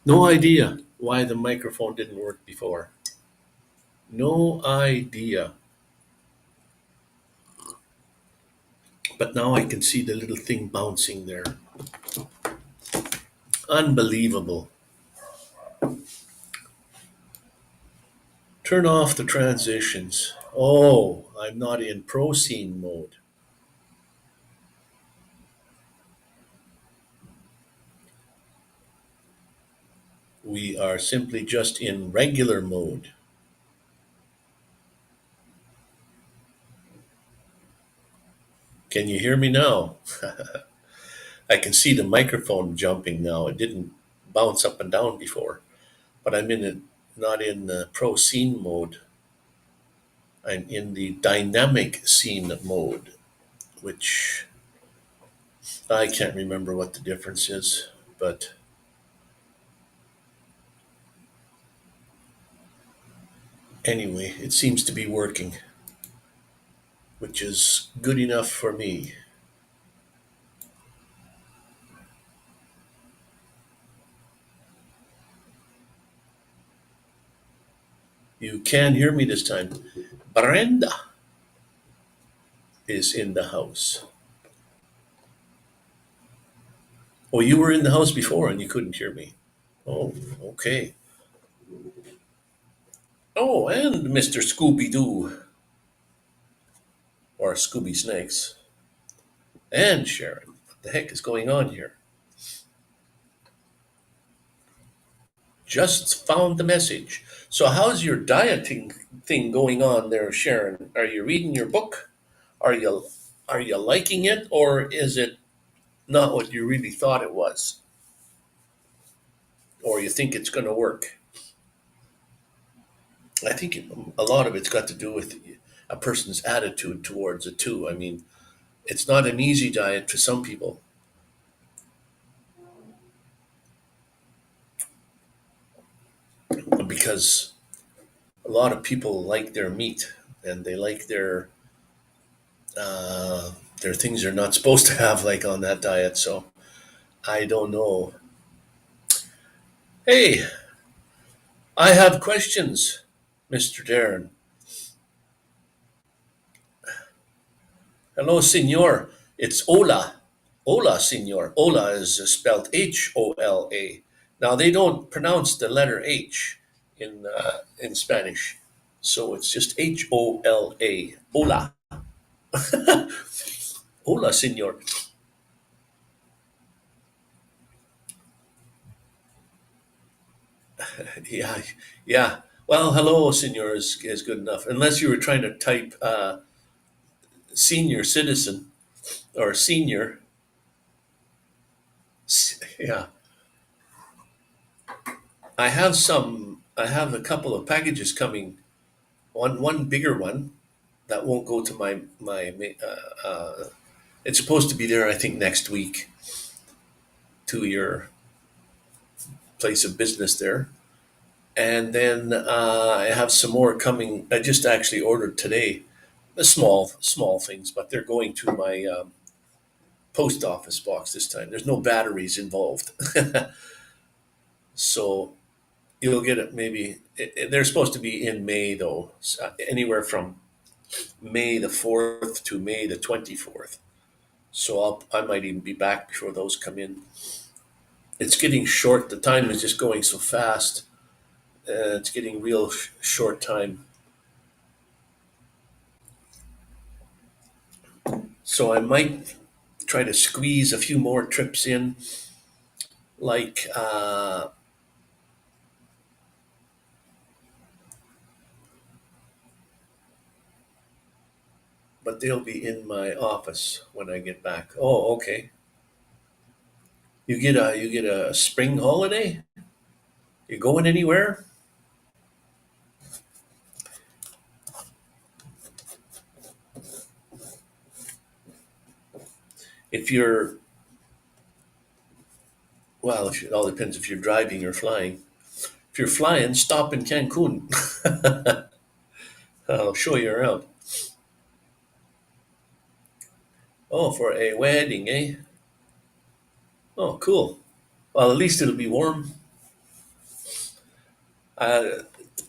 No idea why the microphone didn't work before. No idea. But now I can see the little thing bouncing there. Unbelievable. Turn off the transitions. Oh, I'm not in pro scene mode. We are simply just in regular mode. Can you hear me now? I can see the microphone jumping now. It didn't bounce up and down before, but I'm in it, not in pro scene mode. I'm in the dynamic scene mode, which I can't remember what the difference is, but anyway, it seems to be working, which is good enough for me. You can hear me this time. Brenda is in the house. Oh, you were in the house before and you couldn't hear me. Oh, okay. Oh, and Mr. Scooby Doo, or Scooby Snakes, and Sharon. What the heck is going on here? Just found the message. So, how's your dieting thing going on there, Sharon? Are you reading your book? Are you are you liking it, or is it not what you really thought it was, or you think it's going to work? I think a lot of it's got to do with a person's attitude towards it too. I mean, it's not an easy diet for some people because a lot of people like their meat and they like uh, their things they're not supposed to have like on that diet. So I don't know. Hey, I have questions, Mr. Darren. Hello, Senor. It's Ola. Ola, Senor. Ola is spelled Hola. Now they don't pronounce the letter H in Spanish, so it's just Hola. Hola, Hola, Senor. Yeah, yeah. Well, hello, Senor is good enough. Unless you were trying to type senior citizen or senior. Yeah, I have some. I have a couple of packages coming. One bigger one that won't go to it's supposed to be there, I think, next week to your place of business there. And then I have some more coming. I just actually ordered today, the small things, but they're going to my post office box this time. There's no batteries involved, so you'll get it. Maybe they're supposed to be in May though, anywhere from May the 4th to May the 24th. So I might even be back before those come in. It's getting short. The time is just going so fast. It's getting real short time. So I might try to squeeze a few more trips in, like, but they'll be in my office when I get back. Oh, okay. You get a spring holiday. You going anywhere? If you're well, if it all depends if you're driving or flying. If you're flying, stop in Cancun. I'll show you around. Oh, for a wedding, eh? Oh, cool. Well, at least it'll be warm.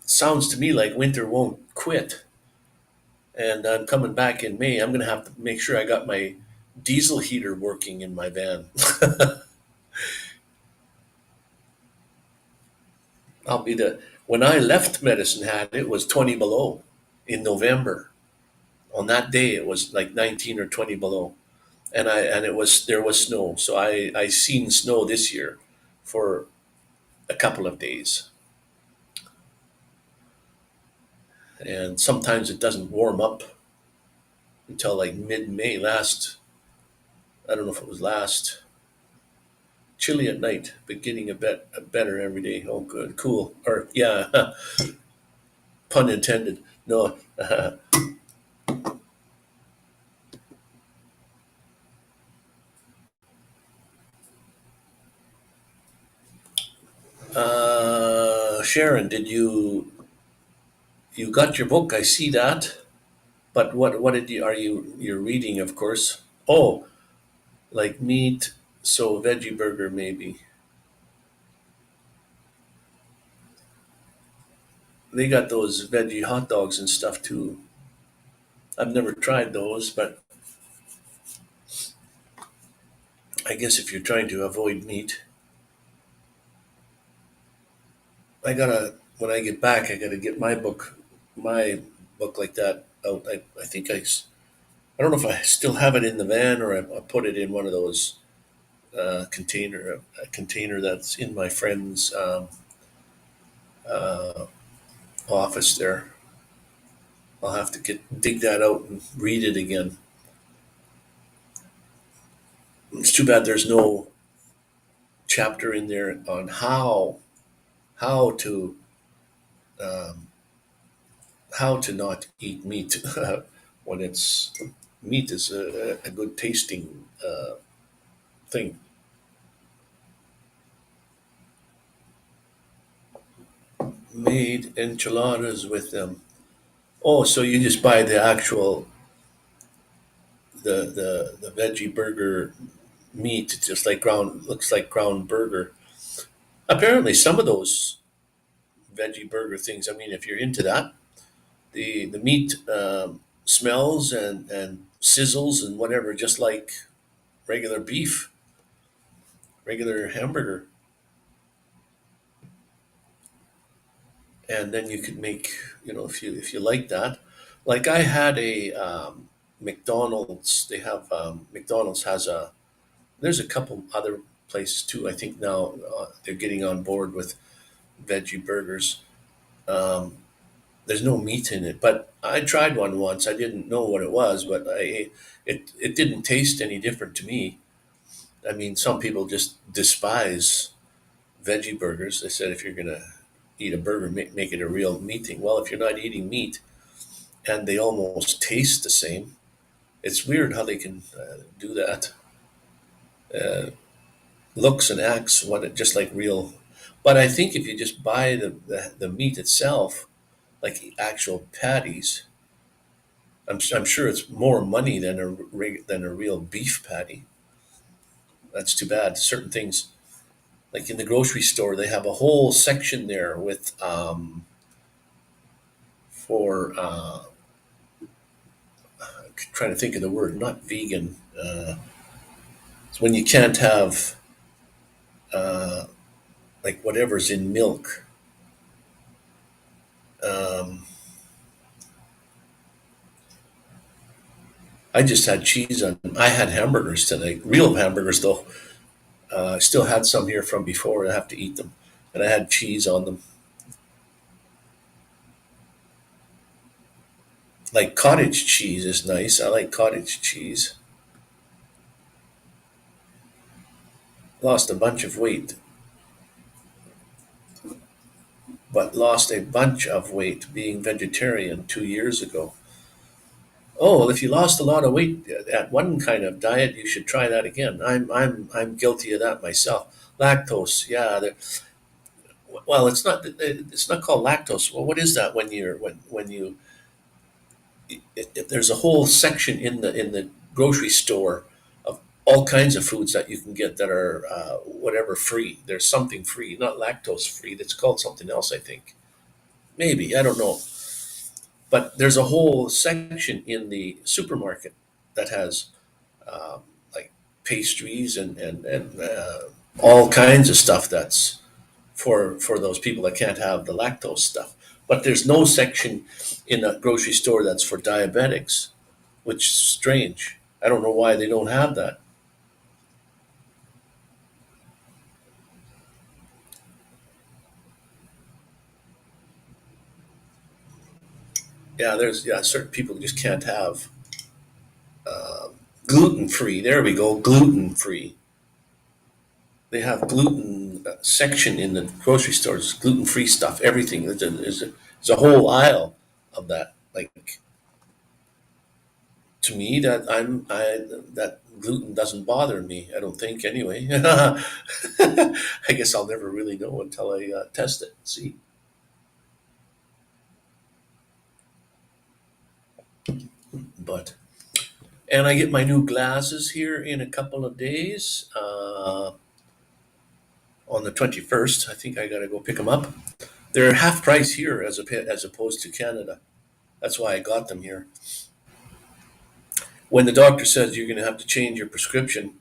Sounds to me like winter won't quit, and I'm coming back in May. I'm going to have to make sure I got my diesel heater working in my van. I'll be the When I left Medicine Hat, it was 20 below in November. On that day, it was like 19 or 20 below, and it was there was snow. So I seen snow this year for a couple of days, and sometimes it doesn't warm up until like mid May. I don't know if it was last. Chilly at night, but getting a better every day. Oh, good, cool. Or yeah, pun intended. No, Sharon, did you got your book? I see that. But what did you are you're reading? Of course. Oh, like meat, so veggie burger maybe. They got those veggie hot dogs and stuff too. I've never tried those, but I guess if you're trying to avoid meat, I gotta when I get back, I gotta get my book like that out. I think I don't know if I still have it in the van or I put it in one of those a container that's in my friend's uh, office there. I'll have to get dig that out and read it again. It's too bad there's no chapter in there on how to um, how to not eat meat when it's meat is a good tasting thing. Made enchiladas with them. Oh, so you just buy the actual the veggie burger meat, it's just like ground looks like ground burger. Apparently, some of those veggie burger things. I mean, if you're into that, the meat smells and sizzles and whatever, just like regular beef, regular hamburger. And then you could make, if you like that. Like I had a McDonald's. They have McDonald's has a. There's a couple other places too. I think now they're getting on board with veggie burgers. Um, there's no meat in it, but I tried one once. I didn't know what it was, but it didn't taste any different to me. I mean, some people just despise veggie burgers. They said if you're gonna eat a burger, make it a real meat thing. Well, if you're not eating meat and they almost taste the same, it's weird how they can do that. Uh, Looks and acts just like real. But I think if you just buy the meat itself, like the actual patties, I'm sure it's more money than than a real beef patty. That's too bad. Certain things, like in the grocery store, they have a whole section there with for trying to think of the word, not vegan. It's when you can't have uh, like whatever's in milk. Um, I just had cheese on. I had hamburgers tonight, real hamburgers though. I still had some here from before. I have to eat them, and I had cheese on them. Like cottage cheese is nice. I like cottage cheese. Lost a bunch of weight, but lost a bunch of weight being vegetarian 2 years ago. Oh, well, if you lost a lot of weight at one kind of diet, you should try that again. I'm guilty of that myself. Lactose, yeah. Well, it's not called lactose. Well, what is that when you there's a whole section in the grocery store of all kinds of foods that you can get that are whatever free. There's something free, not lactose free. That's called something else, I think. Maybe, I don't know. But there's a whole section in the supermarket that has like pastries and all kinds of stuff that's for those people that can't have the lactose stuff. But there's no section in a grocery store that's for diabetics, which is strange. I don't know why they don't have that. Yeah, there's certain people just can't have gluten free. There we go, gluten free. They have gluten section in the grocery stores, gluten free stuff, everything. There's a whole aisle of that. Like to me, that gluten doesn't bother me. I don't think anyway. I guess I'll never really know until I test it and see. But and I get my new glasses here in a couple of days. On the 21st, I think I got to go pick them up. They're half price here as opposed to Canada. That's why I got them here. When the doctor says you're going to have to change your prescription,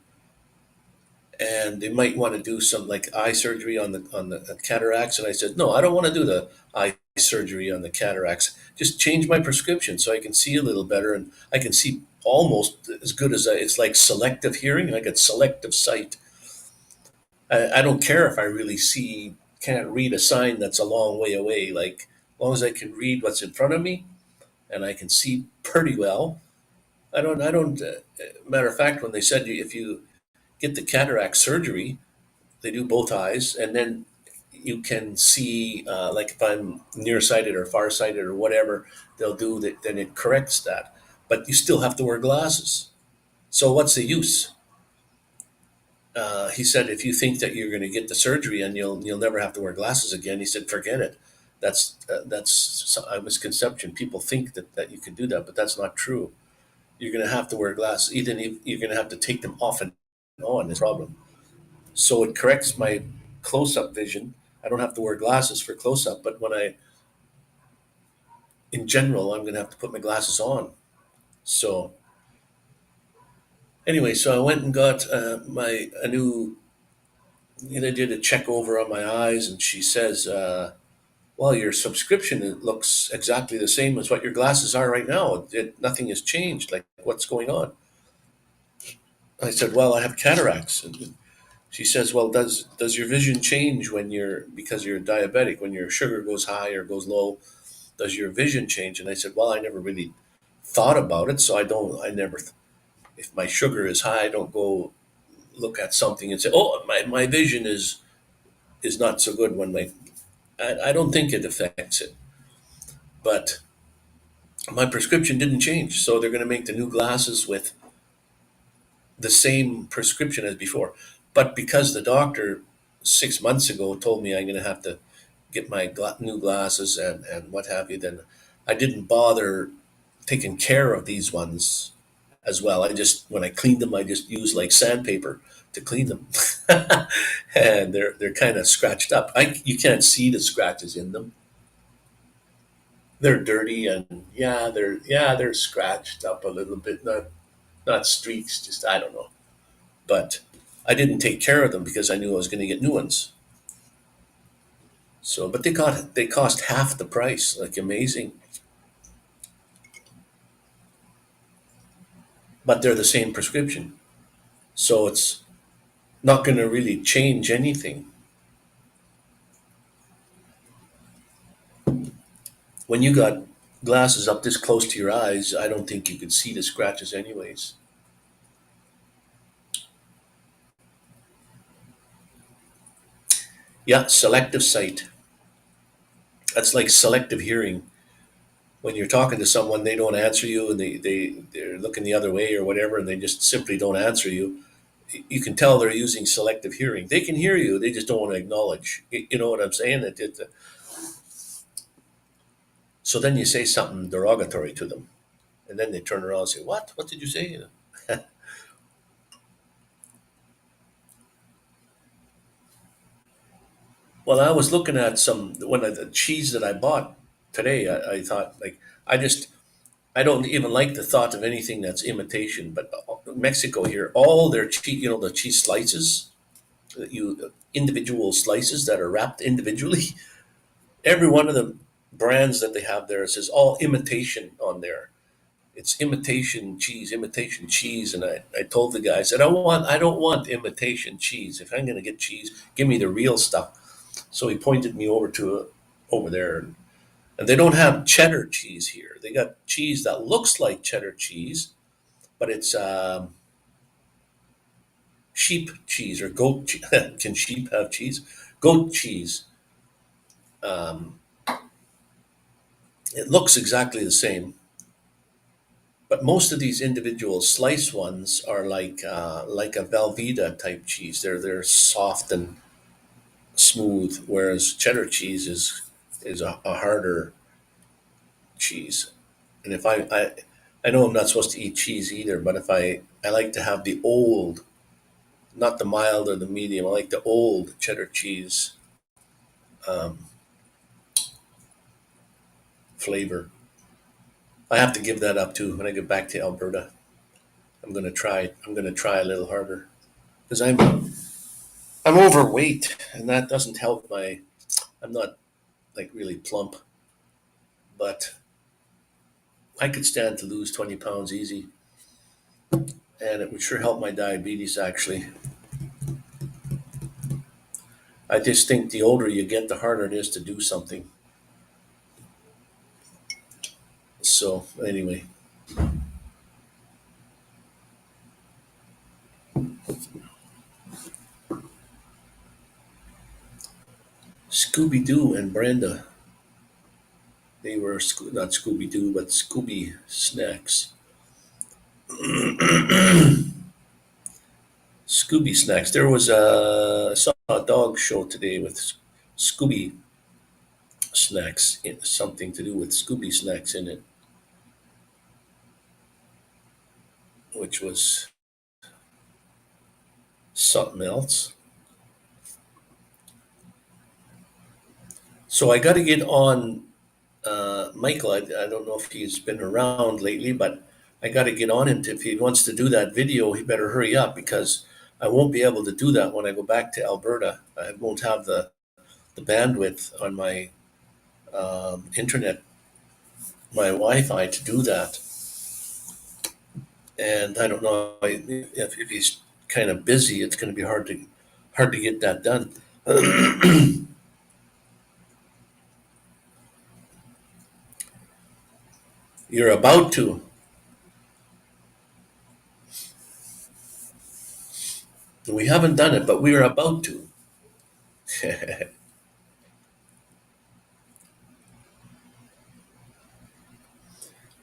and they might want to do some like eye surgery on the cataracts, and I said no, I don't want to do the eye surgery on the cataracts. Just change my prescription so I can see a little better, and I can see almost as good as it's like selective hearing. I get selective sight. I don't care if I really can't read a sign that's a long way away. Like, as long as I can read what's in front of me and I can see pretty well. I don't. Matter of fact, when they said if you get the cataract surgery, they do both eyes, and then you can see, like if I'm nearsighted or farsighted or whatever, they'll do that. Then it corrects that, but you still have to wear glasses. So what's the use? He said, if you think that you're going to get the surgery and you'll never have to wear glasses again, he said, forget it. That's a misconception. People think that you can do that, but that's not true. You're going to have to wear glasses. Even if you're going to have to take them off and on. Is the problem. So it corrects my close-up vision. I don't have to wear glasses for close-up, but in general, I'm going to have to put my glasses on. So anyway, so I went and got my a new. I did a check over on my eyes, and she says, "Well, your subscription it looks exactly the same as what your glasses are right now. Nothing has changed. Like, what's going on?" I said, "Well, I have cataracts." And she says, "Well, does your vision change when because you're diabetic? When your sugar goes high or goes low, does your vision change?" And I said, "Well, I never really thought about it, so I don't. I never. If my sugar is high, I don't go look at something and say, oh, my vision is not so good when my. I don't think it affects it, but my prescription didn't change, so they're going to make the new glasses with the same prescription as before. But because the doctor 6 months ago told me I'm going to have to get my new glasses and what have you, then I didn't bother taking care of these ones as well. When I cleaned them, I just used like sandpaper to clean them, and they're kind of scratched up. You can't see the scratches in them. They're dirty, and they're scratched up a little bit. Not streaks, just I don't know. But I didn't take care of them because I knew I was going to get new ones. So, but they cost half the price. Like amazing, but they're the same prescription. So it's not going to really change anything. When you got glasses up this close to your eyes, I don't think you could see the scratches anyways. Yeah, selective sight. That's like selective hearing. When you're talking to someone, they don't answer you and they're looking the other way or whatever, and they just simply don't answer you. You can tell they're using selective hearing. They can hear you, they just don't want to acknowledge. You know what I'm saying? So then you say something derogatory to them, and then they turn around and say, "What? What did you say?" Well, I was looking at some when the cheese that I bought today. I thought like I just I don't even like the thought of anything that's imitation. But Mexico here, all their cheese, the cheese slices, you individual slices that are wrapped individually. Every one of the brands that they have there says all imitation on there. It's imitation cheese. And I told the guys that I don't want imitation cheese. If I'm gonna get cheese, give me the real stuff. So he pointed me over there, and they don't have cheddar cheese here. They got cheese that looks like cheddar cheese, but it's sheep cheese or goat cheese. Can sheep have cheese? Goat cheese. Um, it looks exactly the same, but most of these individual slice ones are like a Velveeta type cheese. They're soft and smooth, whereas cheddar cheese is a harder cheese. And if I know I'm not supposed to eat cheese either, but if I like to have the old, not the mild or the medium. I like the old cheddar cheese um, flavor. I have to give that up too when I get back to Alberta. I'm gonna try. I'm gonna try a little harder because I'm overweight, and that doesn't help my. I'm not like really plump, but I could stand to lose 20 pounds easy, and it would sure help my diabetes. Actually, I just think the older you get, the harder it is to do something. So anyway, Scooby Doo and Brenda, they were not Scooby Doo, but Scooby Snacks. Scooby Snacks. There was I saw a dog show today with Scooby Snacks, something to do with Scooby Snacks in it, which was something else. So I got to get on Michael. I don't know if he's been around lately, but I got to get on him. If he wants to do that video, he better hurry up because I won't be able to do that when I go back to Alberta. I won't have the bandwidth on my internet, my Wi-Fi to do that. And I don't know if he's kind of busy. It's going to be hard to get that done. You're about to. We haven't done it, but we are about to.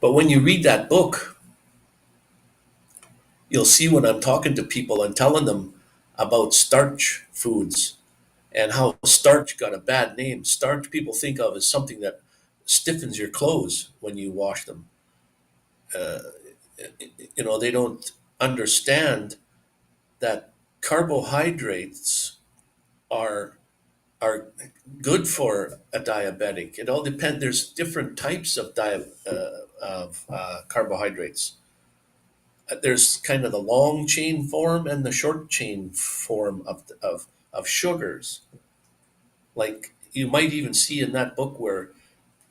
But when you read that book, you'll see when I'm talking to people and telling them about starch foods and how starch got a bad name. Starch people think of as something that stiffens your clothes when you wash them. Uh, they don't understand that carbohydrates are are good for a diabetic. It all depends. There's different types of carbohydrates. There's kind of the long chain form and the short chain form of sugars. Like you might even see in that book where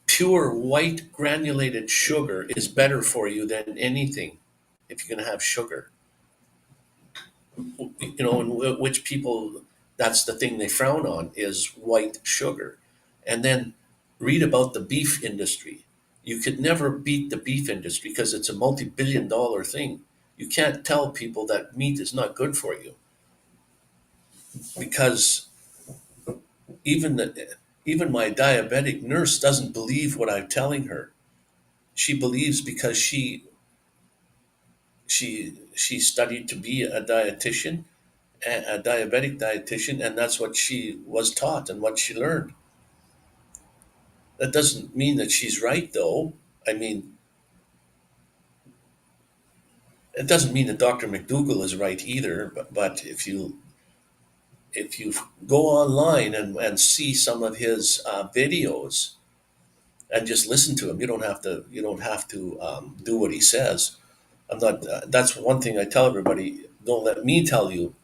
pure white granulated sugar is better for you than anything if you're going to have sugar. And which people, that's the thing they frown on is white sugar. And then read about the beef industry. You could never beat the beef industry because it's a multi-billion-dollar thing. You can't tell people that meat is not good for you because even the even my diabetic nurse doesn't believe what I'm telling her. She believes because she studied to be a dietitian, a diabetic dietitian, and that's what she was taught and what she learned. That doesn't mean that she's right, though. I mean, it doesn't mean that Dr. McDougall is right either. But if you if you go online and see some of his videos and just listen to him, you don't have to do what he says. I'm not. That's one thing I tell everybody. Don't let me tell you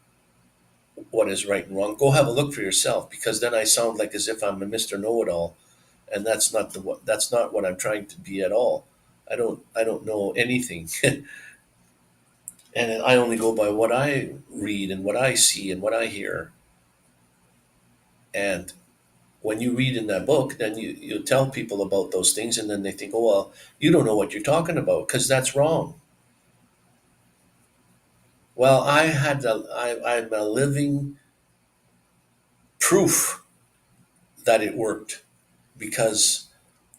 what is right and wrong. Go have a look for yourself, because then I sound like as if I'm a Mr. Know-it-all, and that's not what I'm trying to be at all. I don't know anything, and I only go by what I read and what I see and what I hear. And when you read in that book, then you tell people about those things, and then they think, oh well, you don't know what you're talking about because that's wrong. Well, I'm a living proof that it worked, because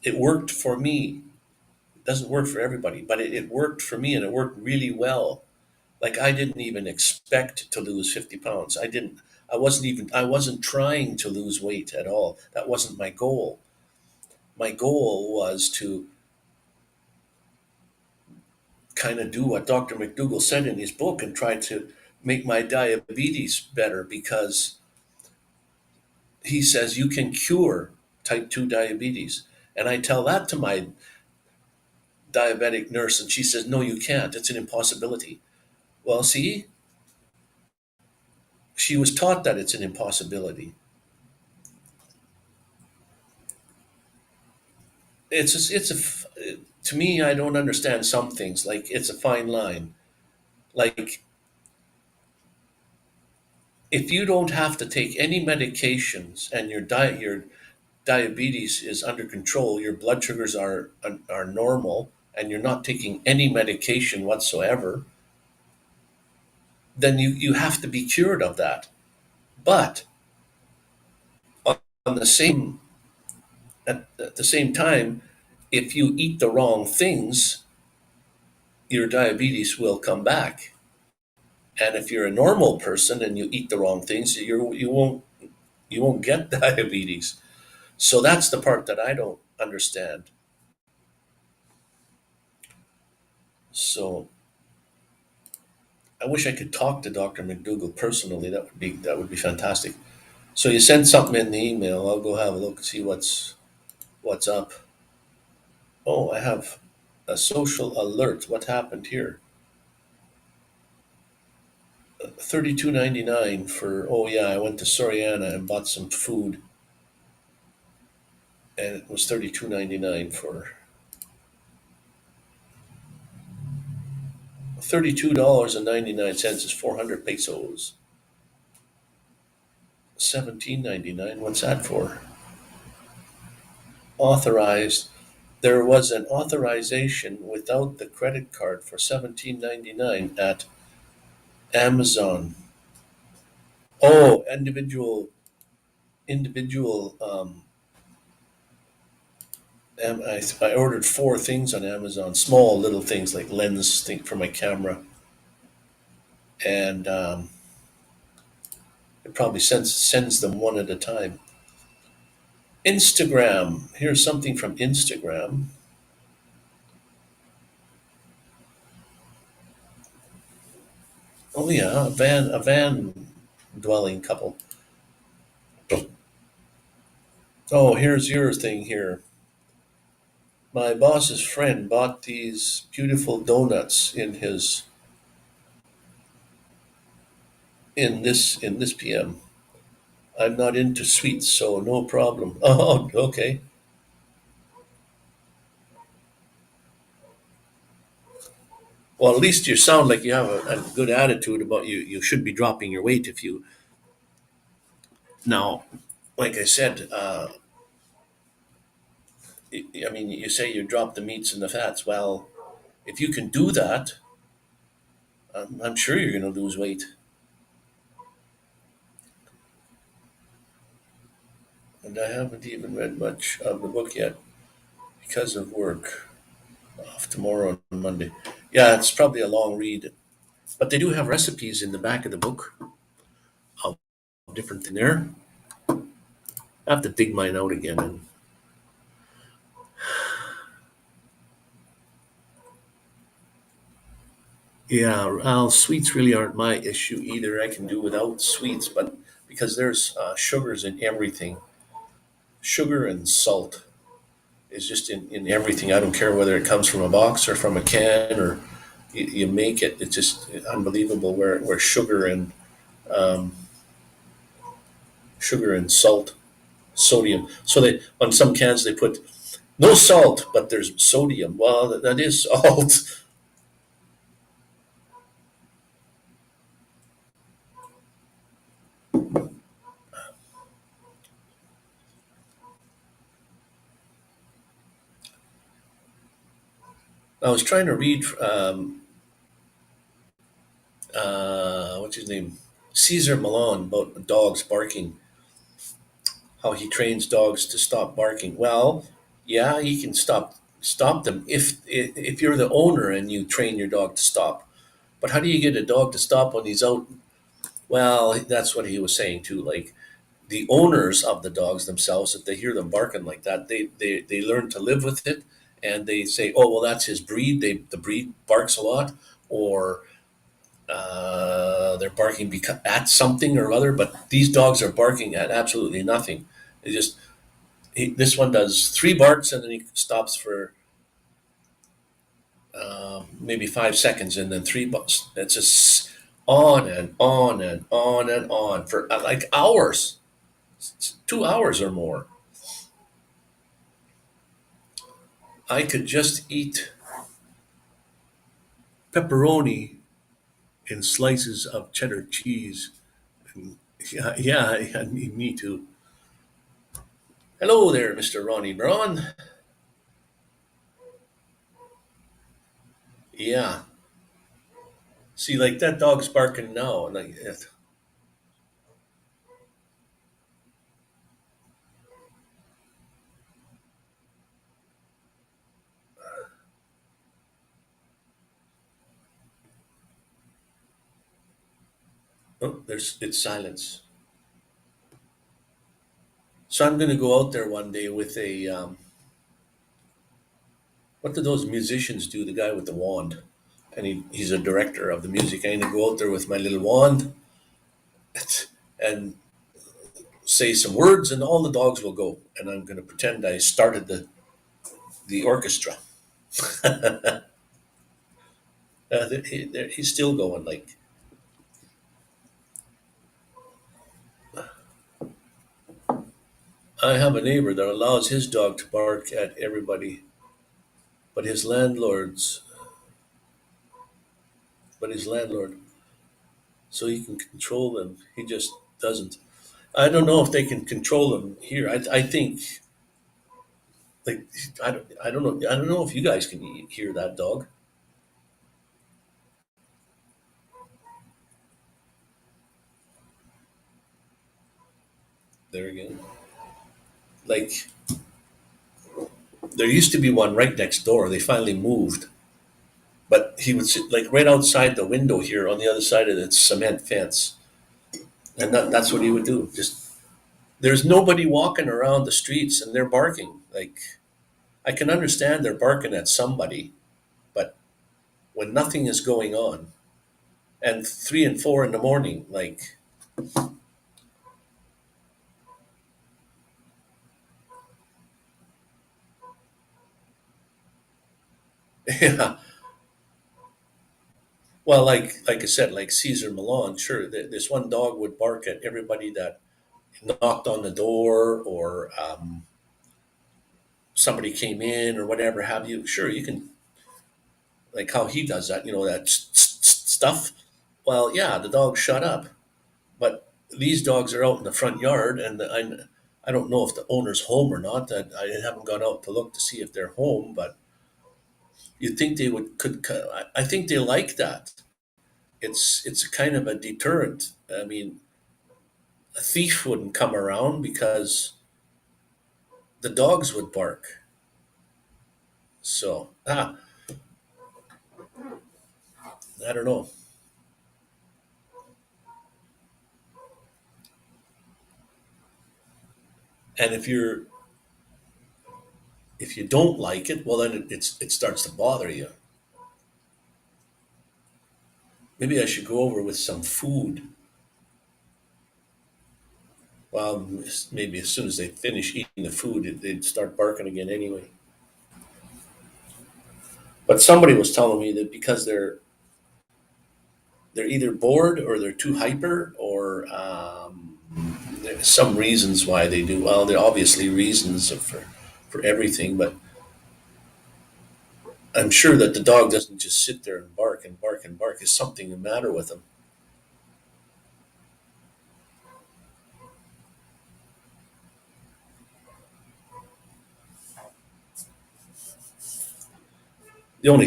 it worked for me. It doesn't work for everybody, but it worked for me, and it worked really well. Like, I didn't even expect to lose 50 pounds. I wasn't trying to lose weight at all. That wasn't my goal. My goal was to kind of do what Dr. McDougall said in his book and try to make my diabetes better, because he says you can cure type 2 diabetes. And I tell that to my diabetic nurse, and she says, no, you can't. It's an impossibility. Well, see, she was taught that it's an impossibility. To me, I don't understand some things. Like, it's a fine line. Like, if you don't have to take any medications and your diabetes is under control, your blood sugars are normal, and you're not taking any medication whatsoever, then you have to be cured of that. But on the same at the same time, if you eat the wrong things, your diabetes will come back. And if you're a normal person and you eat the wrong things, you won't get diabetes. So that's the part that I don't understand. So I wish I could talk to Dr. McDougall personally. That would be fantastic. So you send something in the email. I'll go have a look and see what's up. Oh, I have a social alert. What happened here? 32.99 for. Oh yeah, I went to Soriana and bought some food, and it was 32.99 for. $32.99 is 400 pesos. 17.99. What's that for? Authorized. There was an authorization without the credit card for 17.99 at Amazon. Oh, individual. I ordered four things on Amazon, small little things like lens thing for my camera, and it probably sends them one at a time. Instagram. Here's something from Instagram. Oh yeah, a van dwelling couple. Oh, here's your thing here. My boss's friend bought these beautiful donuts in this PM. I'm not into sweets, so no problem. Oh, okay. Well, at least you sound like you have a good attitude about you. You should be dropping your weight if you now. Like I said, I mean, you say you drop the meats and the fats. Well, if you can do that, I'm sure you're going to lose weight. And I haven't even read much of the book yet because of work. Off tomorrow on Monday. Yeah, it's probably a long read, but they do have recipes in the back of the book of different things there. I have to dig mine out again. And yeah, well, sweets really aren't my issue either. I can do without sweets, but because there's sugars in everything. Sugar and salt is just in everything. I don't care whether it comes from a box or from a can or you make it. It's just unbelievable where um, sugar and salt, sodium. So they on some cans they put no salt, but there's sodium. Well, that is salt. I was trying to read what's his name, Caesar Milan about dogs barking, how he trains dogs to stop barking. Well, yeah, he can stop them if you're the owner and you train your dog to stop. But how do you get a dog to stop when he's out? Well, that's what he was saying too. Like the owners of the dogs themselves, if they hear them barking like that, they learn to live with it, and they say, "Oh, well, that's his breed. The breed barks a lot," or they're barking at something or other. But these dogs are barking at absolutely nothing. They just this one does three barks and then he stops for maybe 5 seconds and then three barks. It's just on and on and on and on for like hours, 2 hours or more. I could just eat pepperoni and slices of cheddar cheese. And yeah, yeah, yeah, me too. Hello there, Mr. Ronnie Braun. Yeah. See, like that dog's barking now, and like, oh, there's it's silence. So I'm going to go out there one day with a what do those musicians do? The guy with the wand, and he's a director of the music. I'm going to go out there with my little wand and say some words, and all the dogs will go. And I'm going to pretend I started the orchestra. He's still going. Like I have a neighbor that allows his dog to bark at everybody, but his landlords, but his landlord, so he can control them. He just doesn't. I don't know if they can control them here. I think like I don't know if you guys can hear that dog there again. Like there used to be one right next door. They finally moved, but he would sit like right outside the window here on the other side of the cement fence, and that's what he would do. Just there's nobody walking around the streets, and they're barking. Like I can understand they're barking at somebody, but when nothing is going on, and 3 and 4 in the morning, like yeah. Well, like I said, like Caesar Milan, sure, this one dog would bark at everybody that knocked on the door or somebody came in or whatever have you. Sure, you can like how he does that, that stuff. Well, yeah, the dog shut up, but these dogs are out in the front yard, and I don't know if the owner's home or not. I haven't gone out to look to see if they're home, but you'd think they would could. I think they like that. It's a kind of a deterrent. I mean, a thief wouldn't come around because the dogs would bark. So, I don't know. And if you don't like it, well, then it starts to bother you. Maybe I should go over with some food. Well, maybe as soon as they finish eating the food, they'd start barking again anyway. But somebody was telling me that because they're either bored or they're too hyper, or there's some reasons why they do. Well, there are obviously reasons for everything, but I'm sure that the dog doesn't just sit there and bark and bark and bark. There's something the matter with him. The only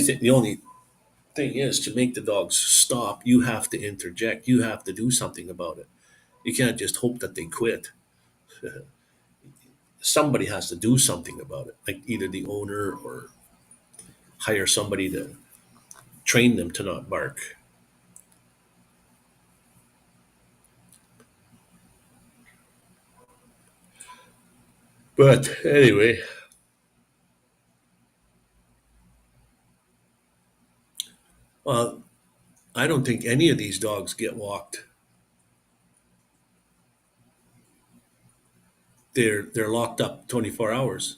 thing is, to make the dogs stop, you have to interject. You have to do something about it. You can't just hope that they quit. Somebody has to do something about it, like either the owner or hire somebody to train them to not bark. But anyway, well, I don't think any of these dogs get walked. They're locked up 24 hours.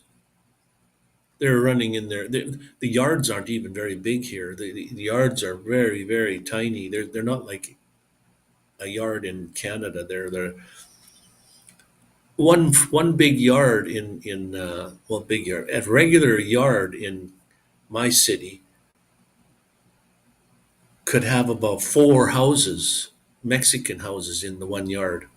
They're running in there. The yards aren't even very big here. The yards are very, very tiny. They're not like a yard in Canada. They're one big yard in well, big yard, a regular yard in my city could have about four houses, Mexican houses, in the one yard.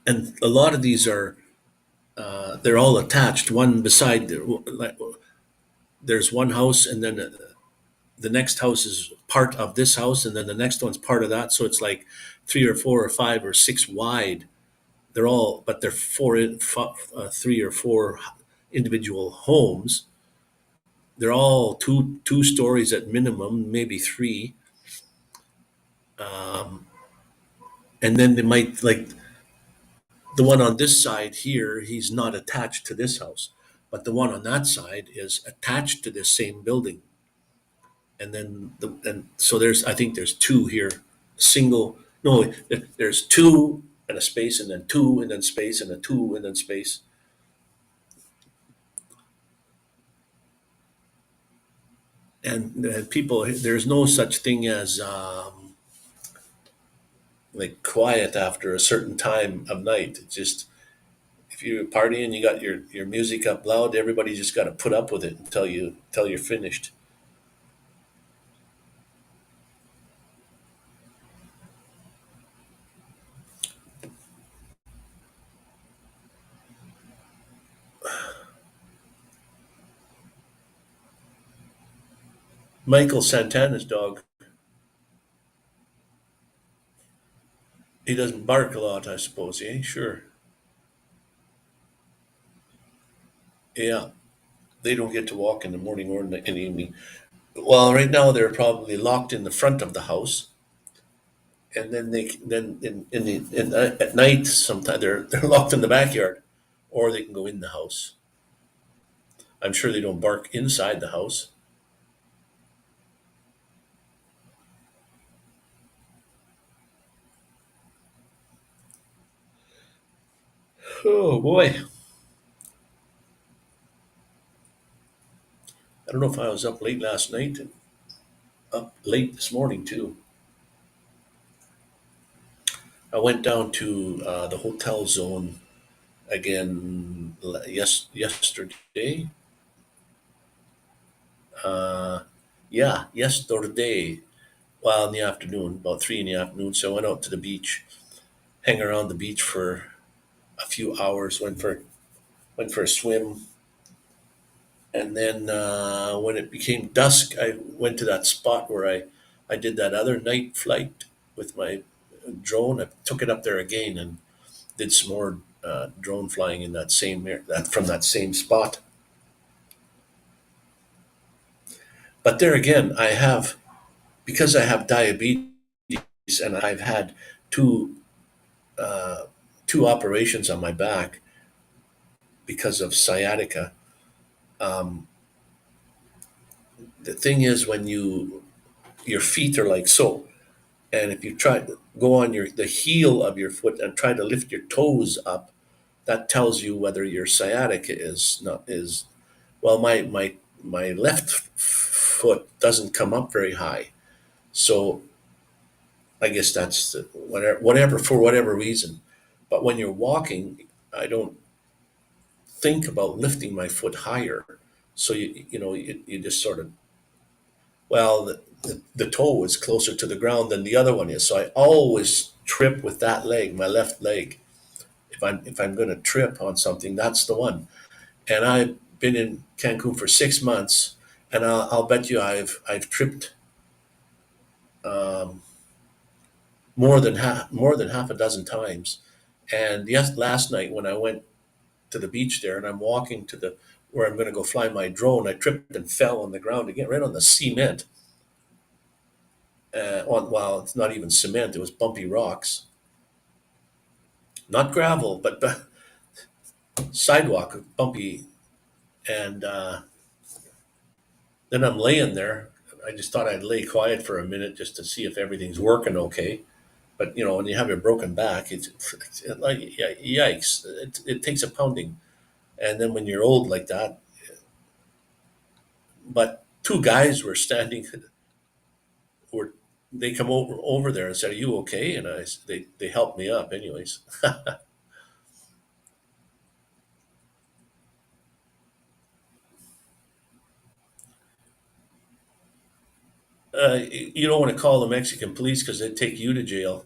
And a lot of these are they're all attached, one beside the, like, there's one house, and then the next house is part of this house, and then the next one's part of that. So it's like three or four or five or six wide. They're all, but they're three or four individual homes. They're all two stories at minimum, maybe three. Um, and then they might, like, the one on this side here, he's not attached to this house, but the one on that side is attached to this same building. And then and so there's, I think there's two here, single. No, there's two and a space, and then two and then space, and a two and then space. And people, there's no such thing as like quiet after a certain time of night. It's just, if you're partying, you got your music up loud. Everybody just got to put up with it until you're finished. Michael Santana's dog, he doesn't bark a lot, I suppose. Yeah, sure. Yeah, they don't get to walk in the morning or in the evening. Well, right now they're probably locked in the front of the house, and then at night sometimes they're locked in the backyard, or they can go in the house. I'm sure they don't bark inside the house. Oh boy, I don't know if I was up late last night and up late this morning too. I went down to the hotel zone again, yesterday. Uh, yeah, yesterday. Well, in the afternoon, about 3 in the afternoon. So I went out to the beach, hang around the beach for a few hours. Went for a swim, and then when it became dusk, I went to that spot where I did that other night flight with my drone. I took it up there again and did some more drone flying in that same that from that same spot. But there again, I have, because I have diabetes, and I've had two uh, two operations on my back because of sciatica. Um, the thing is, when your feet are like so. And if you try to go on the heel of your foot and try to lift your toes up, that tells you whether your sciatica is not is well. My left foot doesn't come up very high, so I guess that's whatever for whatever reason. But when you're walking, I don't think about lifting my foot higher. So you just sort of well the toe is closer to the ground than the other one is. So I always trip with that leg, my left leg. If I'm going to trip on something, that's the one. And I've been in Cancun for 6 months, and I'll bet you I've tripped um, more than half a dozen times. And yes, last night when I went to the beach there, and I'm walking to the where I'm going to go fly my drone, I tripped and fell on the ground again, right on the cement. Well, it's not even cement; it was bumpy rocks, not gravel, but sidewalk, bumpy. And then I'm laying there. I just thought I'd lay quiet for a minute just to see if everything's working okay. But when you have a broken back, it's like yeah, yikes! It takes a pounding, and then when you're old like that, but two guys were standing, were they come over there and said, "Are you okay?" And they helped me up, anyways. You don't want to call the Mexican police because they'd take you to jail.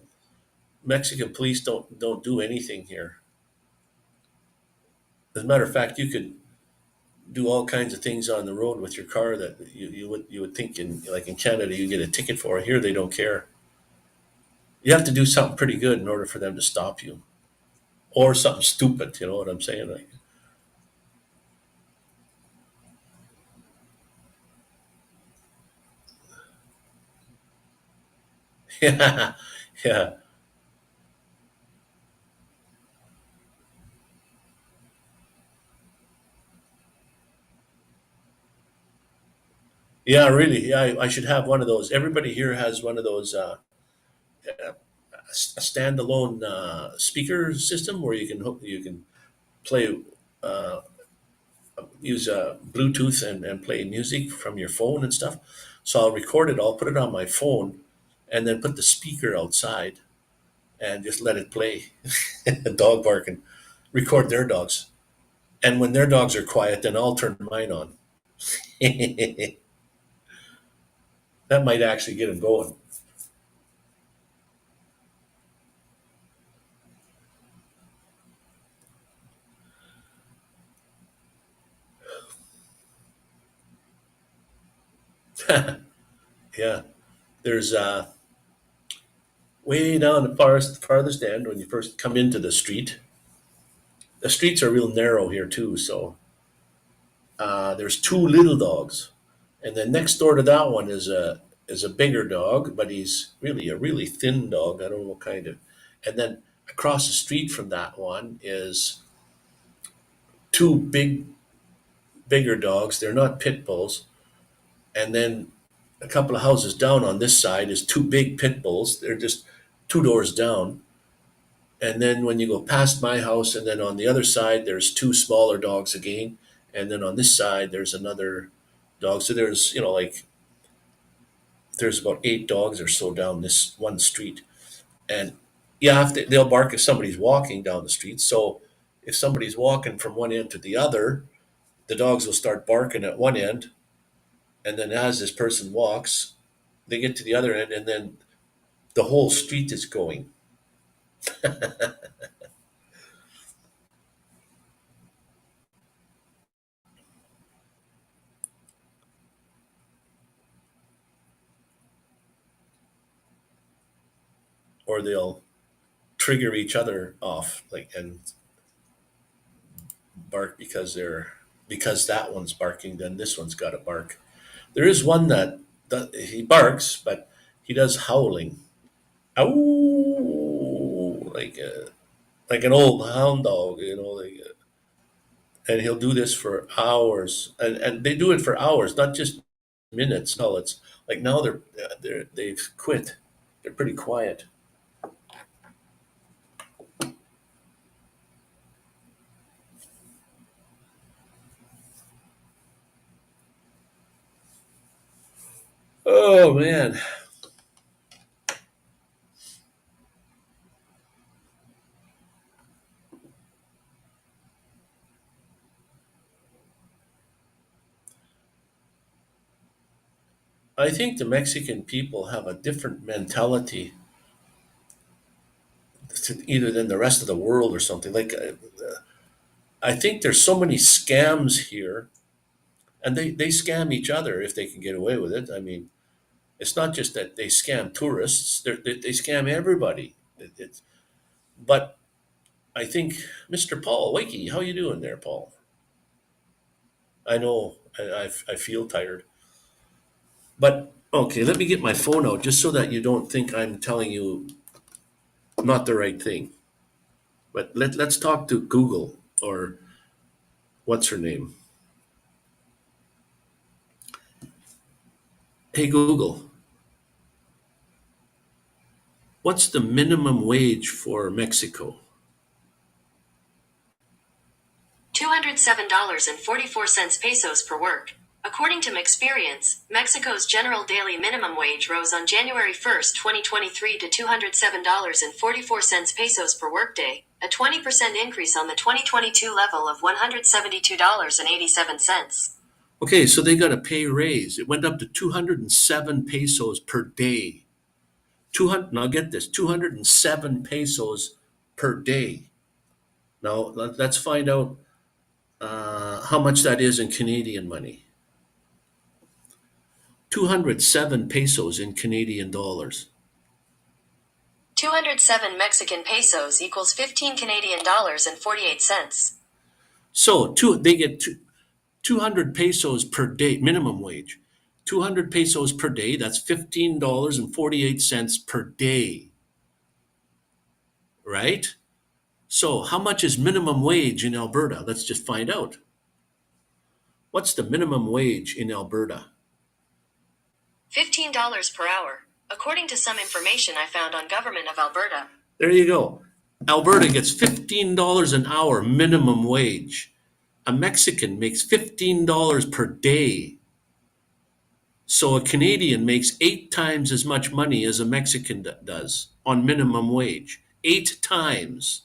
Mexican police don't do anything here. As a matter of fact, you could do all kinds of things on the road with your car that you would think in like in Canada you get a ticket for. Here they don't care. You have to do something pretty good in order for them to stop you, or something stupid. You know what I'm saying? Like, yeah, yeah, yeah. Really, yeah. I should have one of those. Everybody here has one of those. A standalone speaker system where you can play uh, use Bluetooth and play music from your phone and stuff. So I'll record it. I'll put it on my phone, and then put the speaker outside and just let it play. A dog barking. Record their dogs, and when their dogs are quiet, then I'll turn mine on. That might actually get them going. Yeah, there's way down the farthest end when you first come into the street. The streets are real narrow here too, so there's two little dogs, and then next door to that one is a bigger dog, but he's really a really thin dog. I don't know what kind of. And then across the street from that one is two bigger dogs. They're not pit bulls. And then a couple of houses down on this side is two big pit bulls. They're just two doors down. And then when you go past my house, and then on the other side, there's two smaller dogs again. And then on this side, there's another dog. So like there's about 8 dogs or so down this one street. And yeah, they'll bark if somebody's walking down the street. So if somebody's walking from one end to the other, the dogs will start barking at one end. And then as this person walks, they get to the other end, and then the whole street is going. Or they'll trigger each other off, like, and bark because that one's barking, then this one's got to bark. There is one that he barks, but he does howling. Ow, like an old hound dog, and he'll do this for hours, and they do it for hours, not just minutes. No, it's like now they've quit. They're pretty quiet. Oh man. I think the Mexican people have a different mentality either than the rest of the world or something. Like, I think there's so many scams here, and they scam each other if they can get away with it. I mean, it's not just that they scam tourists; they scam everybody. But I think Mr. Paul Wakey, how you doing there, Paul? I know I feel tired, but okay, let me get my phone out just so that you don't think I'm telling you not the right thing. But let's talk to Google or what's her name? Hey Google, what's the minimum wage for Mexico? $207.44 pesos per work. According to Mexperience, Mexico's general daily minimum wage rose on January 1st, 2023 to $207.44 pesos per workday, a 20% increase on the 2022 level of $172.87. Okay, so they got a pay raise. It went up to 207 pesos per day. 200, now get this, 207 pesos per day. Now let's find out how much that is in Canadian money. 207 pesos in Canadian dollars. 207 Mexican pesos equals 15 Canadian dollars and 48 cents. So they get 200 pesos per day, minimum wage. 200 pesos per day, that's $15.48 per day, right? So how much is minimum wage in Alberta? Let's just find out. What's the minimum wage in Alberta? $15 per hour, according to some information I found on Government of Alberta. There you go. Alberta gets $15 an hour minimum wage. A Mexican makes $15 per day. So a Canadian makes 8 times as much money as a Mexican does on minimum wage. 8 times.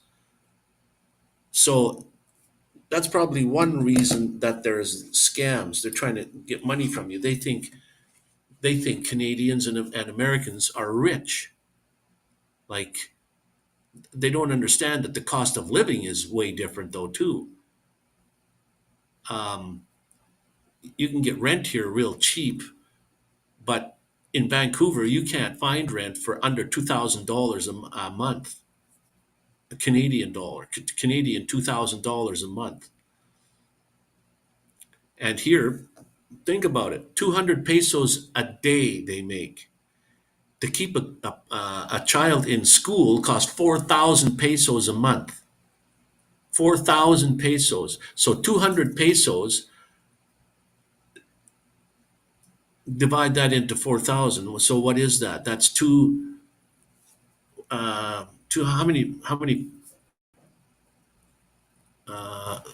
So that's probably one reason that there's scams. They're trying to get money from you. They think Canadians and Americans are rich. Like, they don't understand that the cost of living is way different though too. Um, you can get rent here real cheap, but in Vancouver you can't find rent for under $2,000 a month. A Canadian dollar, Canadian $2,000 a month. And here, think about it: 200 pesos a day they make. To keep a child in school costs 4,000 pesos a month. 4,000 pesos. So 200 pesos, divide that into 4,000. So what is that? That's how many,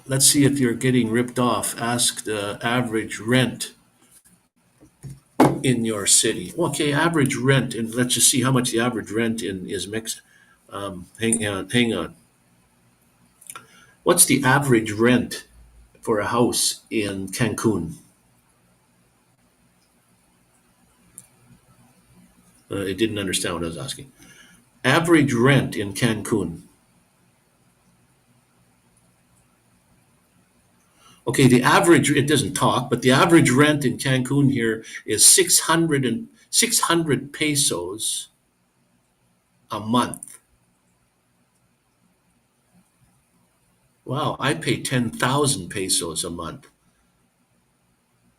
let's see if you're getting ripped off. Ask the average rent in your city. Okay, average rent, and let's just see how much the average rent in is mix. Hang on. What's the average rent for a house in Cancun? It didn't understand what I was asking. Average rent in Cancun. Okay, the average, it doesn't talk, but the average rent in Cancun here is 600 pesos a month. Wow, I pay 10,000 pesos a month.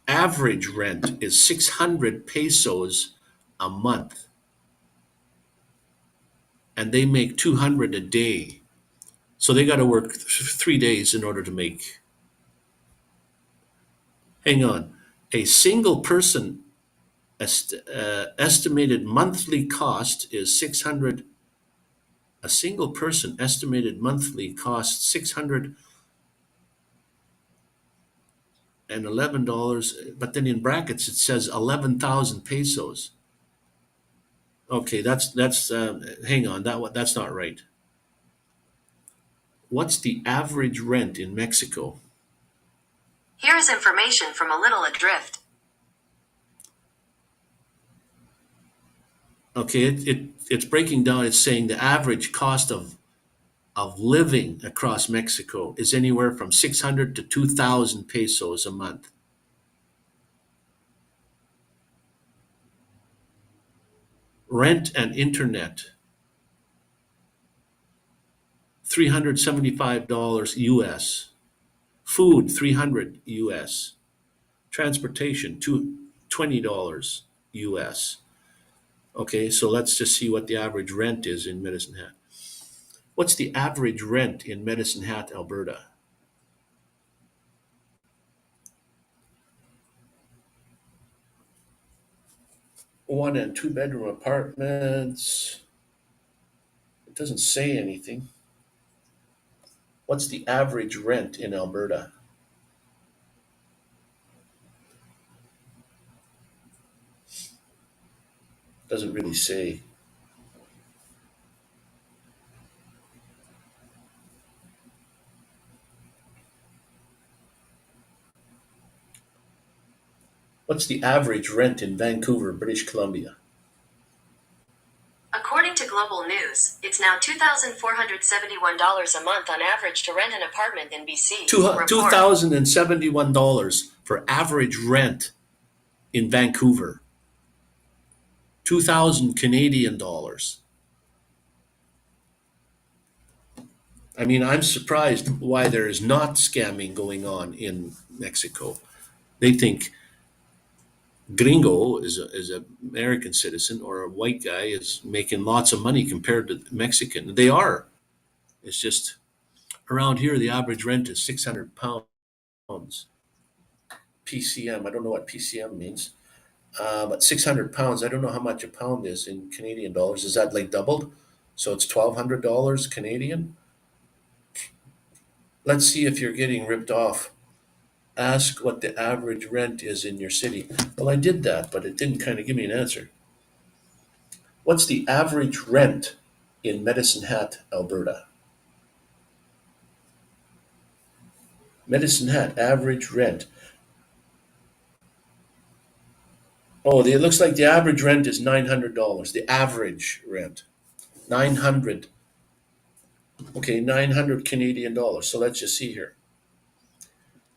Average rent is 600 pesos a month, and they make 200 a day. So they got to work 3 days in order to make. Hang on. A single person estimated monthly cost is 600. A single person estimated monthly cost $611, but then in brackets it says 11,000 pesos. Okay, that's hang on, that's not right. What's the average rent in Mexico? Here is information from A Little Adrift. Okay, it's breaking down. It's saying the average cost of living across Mexico is anywhere from 600 to 2,000 pesos a month. Rent and internet, $375 US. Food, 300 US. Transportation, $20 US. Okay, so let's just see what the average rent is in Medicine Hat. What's the average rent in Medicine Hat, Alberta? One and two bedroom apartments. It doesn't say anything. What's the average rent in Alberta? Doesn't really say. What's the average rent in Vancouver, British Columbia? According to Global News, it's now $2,471 a month on average to rent an apartment in BC. Report. $2,071 for average rent in Vancouver. 2,000 Canadian dollars. I mean, I'm surprised why there is not scamming going on in Mexico. They think gringo is a American citizen or a white guy is making lots of money compared to Mexican. They are. It's just around here the average rent is 600 pounds. PCM. I don't know what PCM means. But 600 pounds. I don't know how much a pound is in Canadian dollars. Is that like doubled? So it's $1,200 Canadian. Let's see if you're getting ripped off. Ask what the average rent is in your city. Well, I did that, but it didn't kind of give me an answer. What's the average rent in Medicine Hat, Alberta? Medicine Hat, average rent. Oh, it looks like the average rent is $900. The average rent. 900. Okay, 900 Canadian dollars. So let's just see here.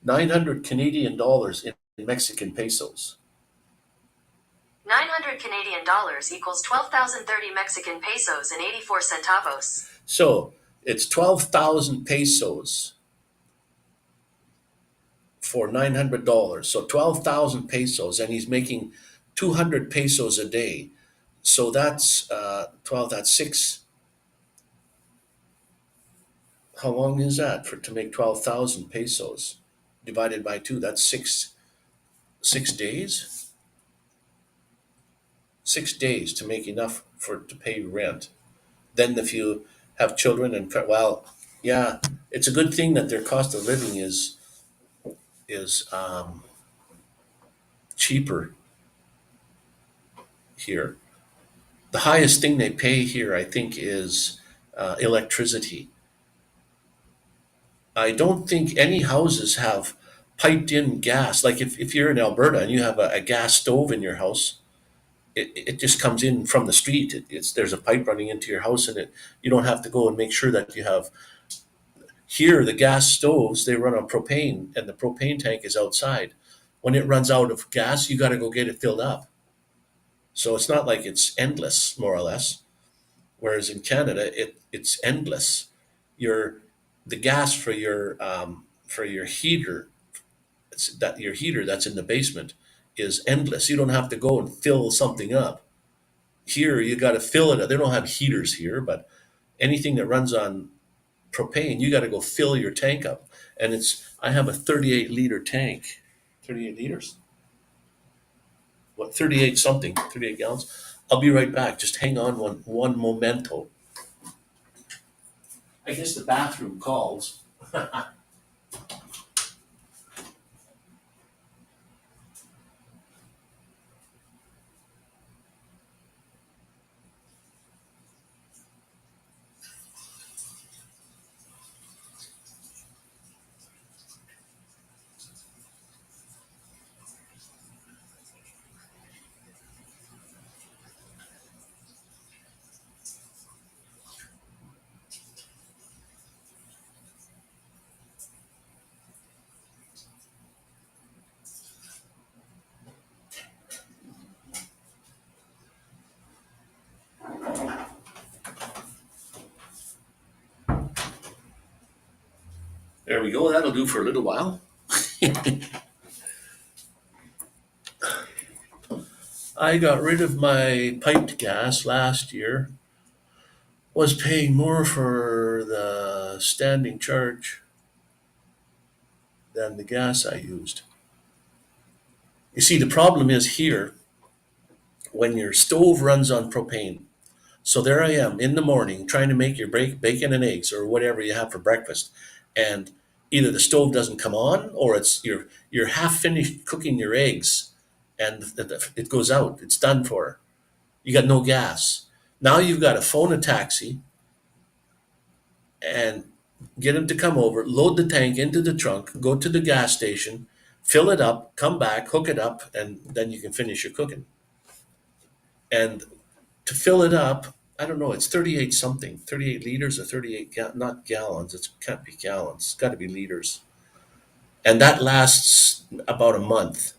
900 Canadian dollars in Mexican pesos. 900 Canadian dollars equals 12,030 Mexican pesos and 84 centavos. So it's 12,000 pesos for $900. So 12,000 pesos, and he's making 200 pesos a day. So that's 12, that's six. How long is that for to make 12,000 pesos divided by two? That's 6 days. 6 days to make enough for to pay rent. Then if you have children and well, yeah, it's a good thing that their cost of living is cheaper here. The highest thing they pay here, I think, is electricity. I don't think any houses have piped in gas. Like if you're in Alberta and you have a gas stove in your house, it just comes in from the street. It's there's a pipe running into your house, and you don't have to go and make sure that you have. Here, the gas stoves they run on propane, and the propane tank is outside. When it runs out of gas, you got to go get it filled up. So it's not like it's endless, more or less. Whereas in Canada, it's endless. Your the gas for your heater, that your heater that's in the basement is endless. You don't have to go and fill something up. Here, you got to fill it up. They don't have heaters here, but anything that runs on propane, you got to go fill your tank up. And I have a 38 liter tank, 38 liters. what, 38 something, 38 gallons. I'll be right back. Just hang on one momento. I guess the bathroom calls. There we go. That'll do for a little while. I got rid of my piped gas last year. Was paying more for the standing charge than the gas I used. You see, the problem is here when your stove runs on propane. So there I am in the morning trying to make your bacon and eggs or whatever you have for breakfast, and either the stove doesn't come on or it's you're half finished cooking your eggs, and it goes out. It's done for. You got no gas. Now you've got to phone a taxi and get him to come over, load the tank into the trunk, go to the gas station, fill it up, come back, hook it up, and then you can finish your cooking. And to fill it up, I don't know, it's 38 something, 38 liters or 38, not gallons, it can't be gallons, it's got to be liters. And that lasts about a month.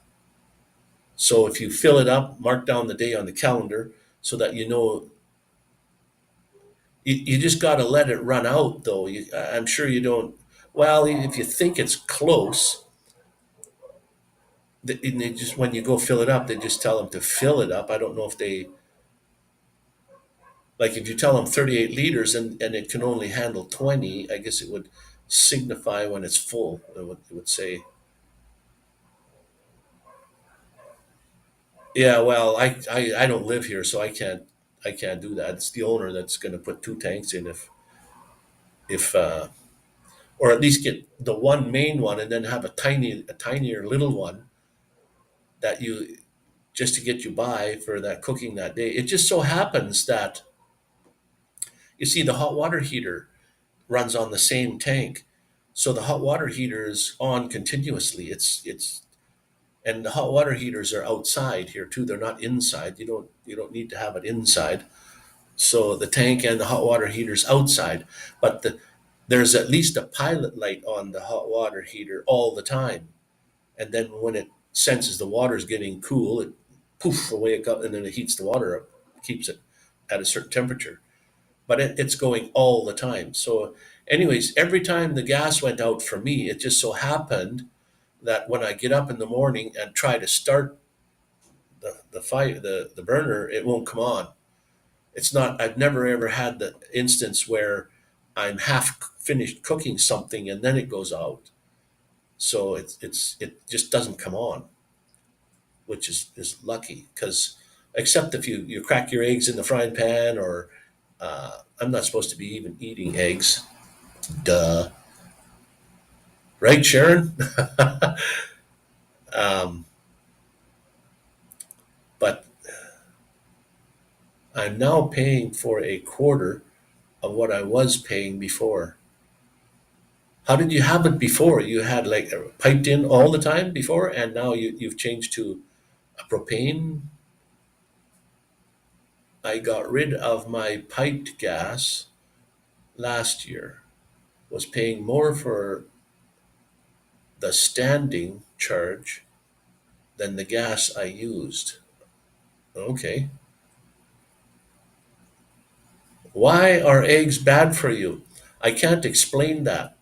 So if you fill it up, mark down the day on the calendar so that you know, you just got to let it run out though. I'm sure you don't, well, if you think it's close, they just, when you go fill it up, they just tell them to fill it up. I don't know if they, like if you tell them 38 liters and it can only handle 20, I guess it would signify when it's full. It would say, yeah, well, I don't live here, so I can't do that. It's the owner that's going to put two tanks in if or at least get the one main one and then have a tinier little one that you just to get you by for that cooking that day. It just so happens that you see the hot water heater runs on the same tank. So the hot water heater is on continuously. It's and the hot water heaters are outside here too. They're not inside. You don't need to have it inside. So the tank and the hot water heater's outside, but there's at least a pilot light on the hot water heater all the time. And then when it senses the water's getting cool, it poof away it goes, and then it heats the water up, keeps it at a certain temperature. But it's going all the time. So, anyways, every time the gas went out for me, it just so happened that when I get up in the morning and try to start the fire, the burner, it won't come on. It's not. I've never ever had the instance where I'm half finished cooking something and then it goes out. So it just doesn't come on, which is lucky because except if you crack your eggs in the frying pan or I'm not supposed to be even eating eggs. Duh. Right, Sharon? um, but I'm now paying for a quarter of what I was paying before. How did you have it before? You had like piped in all the time before, and now you've changed to a propane. I got rid of my piped gas last year. Was paying more for the standing charge than the gas I used. Okay. Why are eggs bad for you? I can't explain that.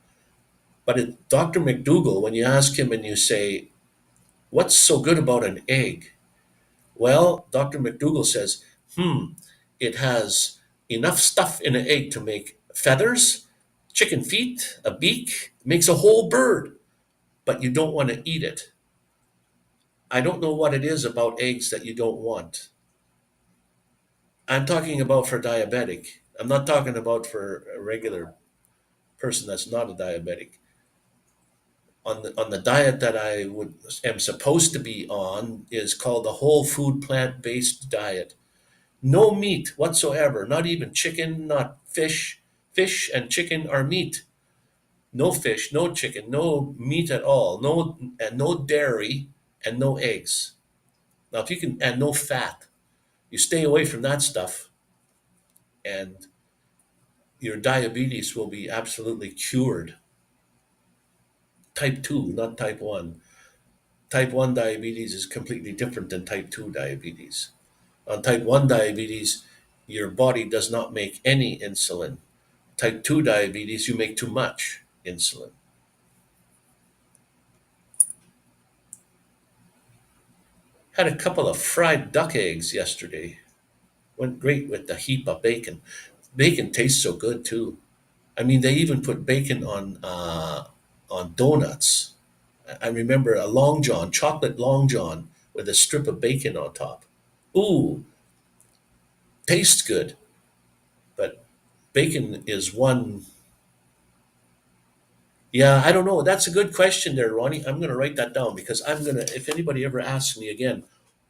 But Dr. McDougall, when you ask him and you say, what's so good about an egg? Well, Dr. McDougall says, it has enough stuff in an egg to make feathers, chicken feet, a beak, makes a whole bird, but you don't want to eat it. I don't know what it is about eggs that you don't want. I'm talking about for diabetic. I'm not talking about for a regular person that's not a diabetic. On the diet that I would am supposed to be on is called the whole food plant-based diet. No meat whatsoever, not even chicken, not fish. Fish and chicken are meat. No fish, no chicken, no meat at all. No dairy and no eggs. Now if you can and no fat. You stay away from that stuff and your diabetes will be absolutely cured. Type 2, not type 1. Type 1 diabetes is completely different than type 2 diabetes. On type 1 diabetes, your body does not make any insulin. Type 2 diabetes, you make too much insulin. Had a couple of fried duck eggs yesterday. Went great with the heap of bacon. Bacon tastes so good too. I mean, they even put bacon on donuts. I remember a long john, chocolate long john with a strip of bacon on top. Ooh, tastes good, but bacon is one. Yeah, I don't know. That's a good question there, Ronnie. I'm going to write that down because I'm going to, if anybody ever asks me again,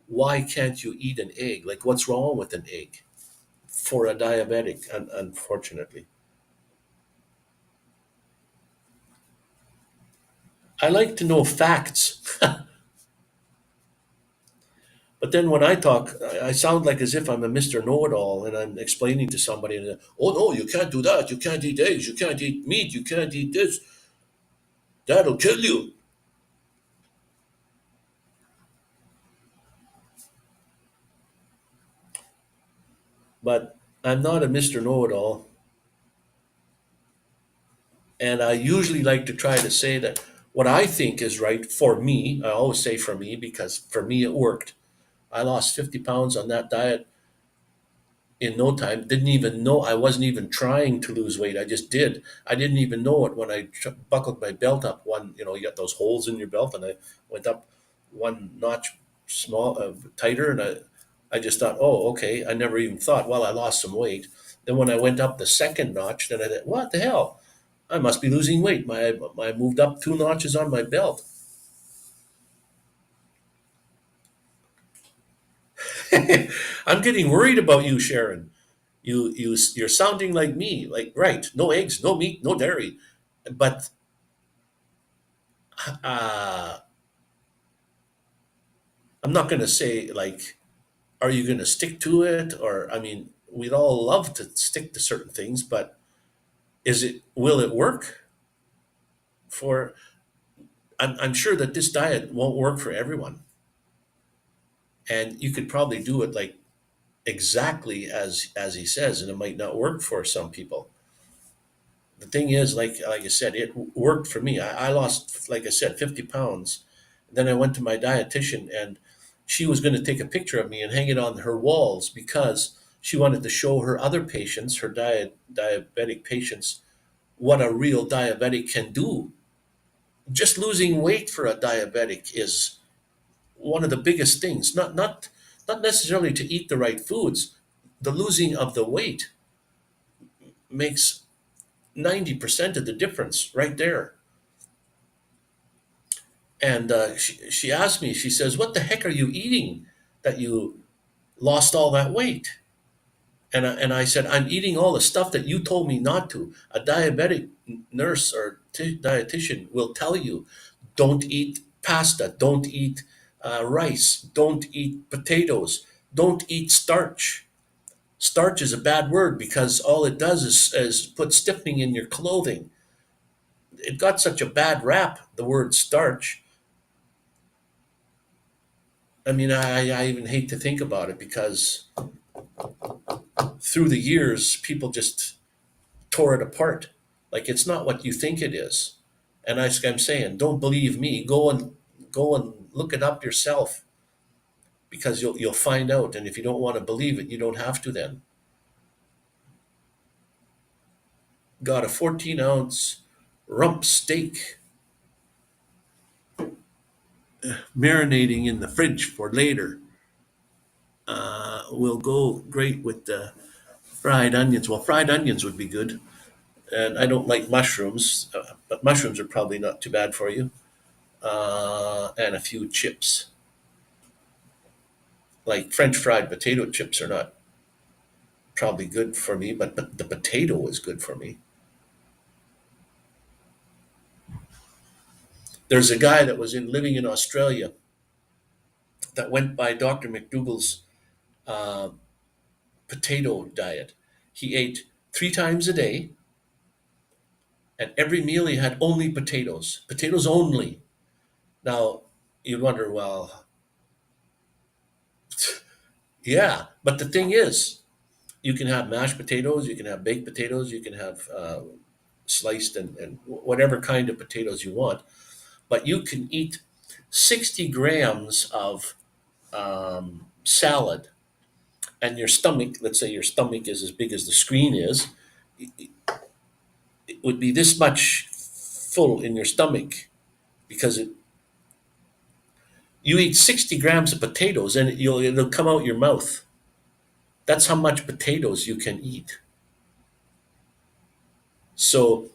why can't you eat an egg? Like, what's wrong with an egg for a diabetic, unfortunately? I like to know facts. But then when I talk, I sound like as if I'm a Mr. Know-it-all and I'm explaining to somebody, and oh no, you can't do that. You can't eat eggs. You can't eat meat. You can't eat this. That'll kill you. But I'm not a Mr. Know-it-all. And I usually like to try to say that what I think is right for me, I always say for me because for me it worked. I lost 50 pounds on that diet in no time. Didn't even know I wasn't even trying to lose weight. I just did. I didn't even know it when I buckled my belt up. One, you got those holes in your belt, and I went up one notch small, tighter, and I just thought, oh, okay. I never even thought, well, I lost some weight. Then when I went up the second notch, then I thought, what the hell? I must be losing weight. I moved up 2 notches on my belt. I'm getting worried about you, Sharon. You're sounding like me. Like, right? No eggs, no meat, no dairy. But uh, I'm not going to say like, are you going to stick to it? Or I mean, we'd all love to stick to certain things, but is it? Will it work for? I'm sure that this diet won't work for everyone, and you could probably do it like exactly as he says, and it might not work for some people. The thing is, like I said, it worked for me. I lost, like I said, 50 pounds. Then I went to my dietitian, and she was going to take a picture of me and hang it on her walls because she wanted to show her other patients, her diabetic patients, what a real diabetic can do. Just losing weight for a diabetic is one of the biggest things. Not necessarily to eat the right foods. The losing of the weight makes 90% of the difference right there. And she asked me, she says, what the heck are you eating that you lost all that weight? And I said, I'm eating all the stuff that you told me not to. A diabetic nurse or dietitian will tell you, don't eat pasta, don't eat rice, don't eat potatoes, don't eat starch. Starch is a bad word because all it does is put stiffening in your clothing. It got such a bad rap, the word starch. I mean, I even hate to think about it because through the years, people just tore it apart. Like it's not what you think it is. And I'm saying, don't believe me. Go and look it up yourself because you'll find out. And if you don't want to believe it, you don't have to then. Got a 14-ounce rump steak. marinating in the fridge for later will go great with the fried onions. Well, fried onions would be good. And I don't like mushrooms, but mushrooms are probably not too bad for you. And a few chips. Like French fried potato chips are not probably good for me, but the potato is good for me. There's a guy that was living in Australia that went by Dr. McDougall's uh, potato diet. He ate 3 times a day, and every meal he had only potatoes only. Now, you'd wonder, well, yeah, but the thing is, you can have mashed potatoes, you can have baked potatoes, you can have sliced and whatever kind of potatoes you want, but you can eat 60 grams of salad, and your stomach, let's say your stomach is as big as the screen is, it would be this much full in your stomach because you eat 60 grams of potatoes and it'll come out your mouth. That's how much potatoes you can eat. So,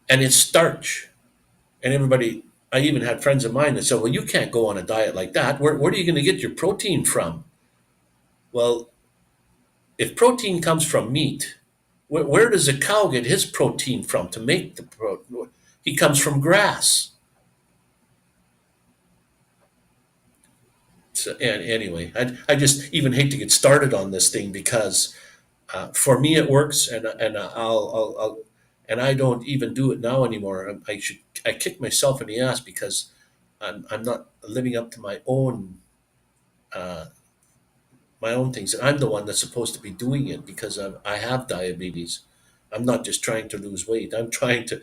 and it's starch. And everybody, I even had friends of mine that said, well, you can't go on a diet like that. Where are you going to get your protein from? Well, if protein comes from meat, where does a cow get his protein from to make the protein? He comes from grass. So, and anyway, I just even hate to get started on this thing because for me it works, and I'll and I don't even do it now anymore. I kick myself in the ass because I'm not living up to uh, my own things, and I'm the one that's supposed to be doing it because I have diabetes. I'm not just trying to lose weight. I'm trying to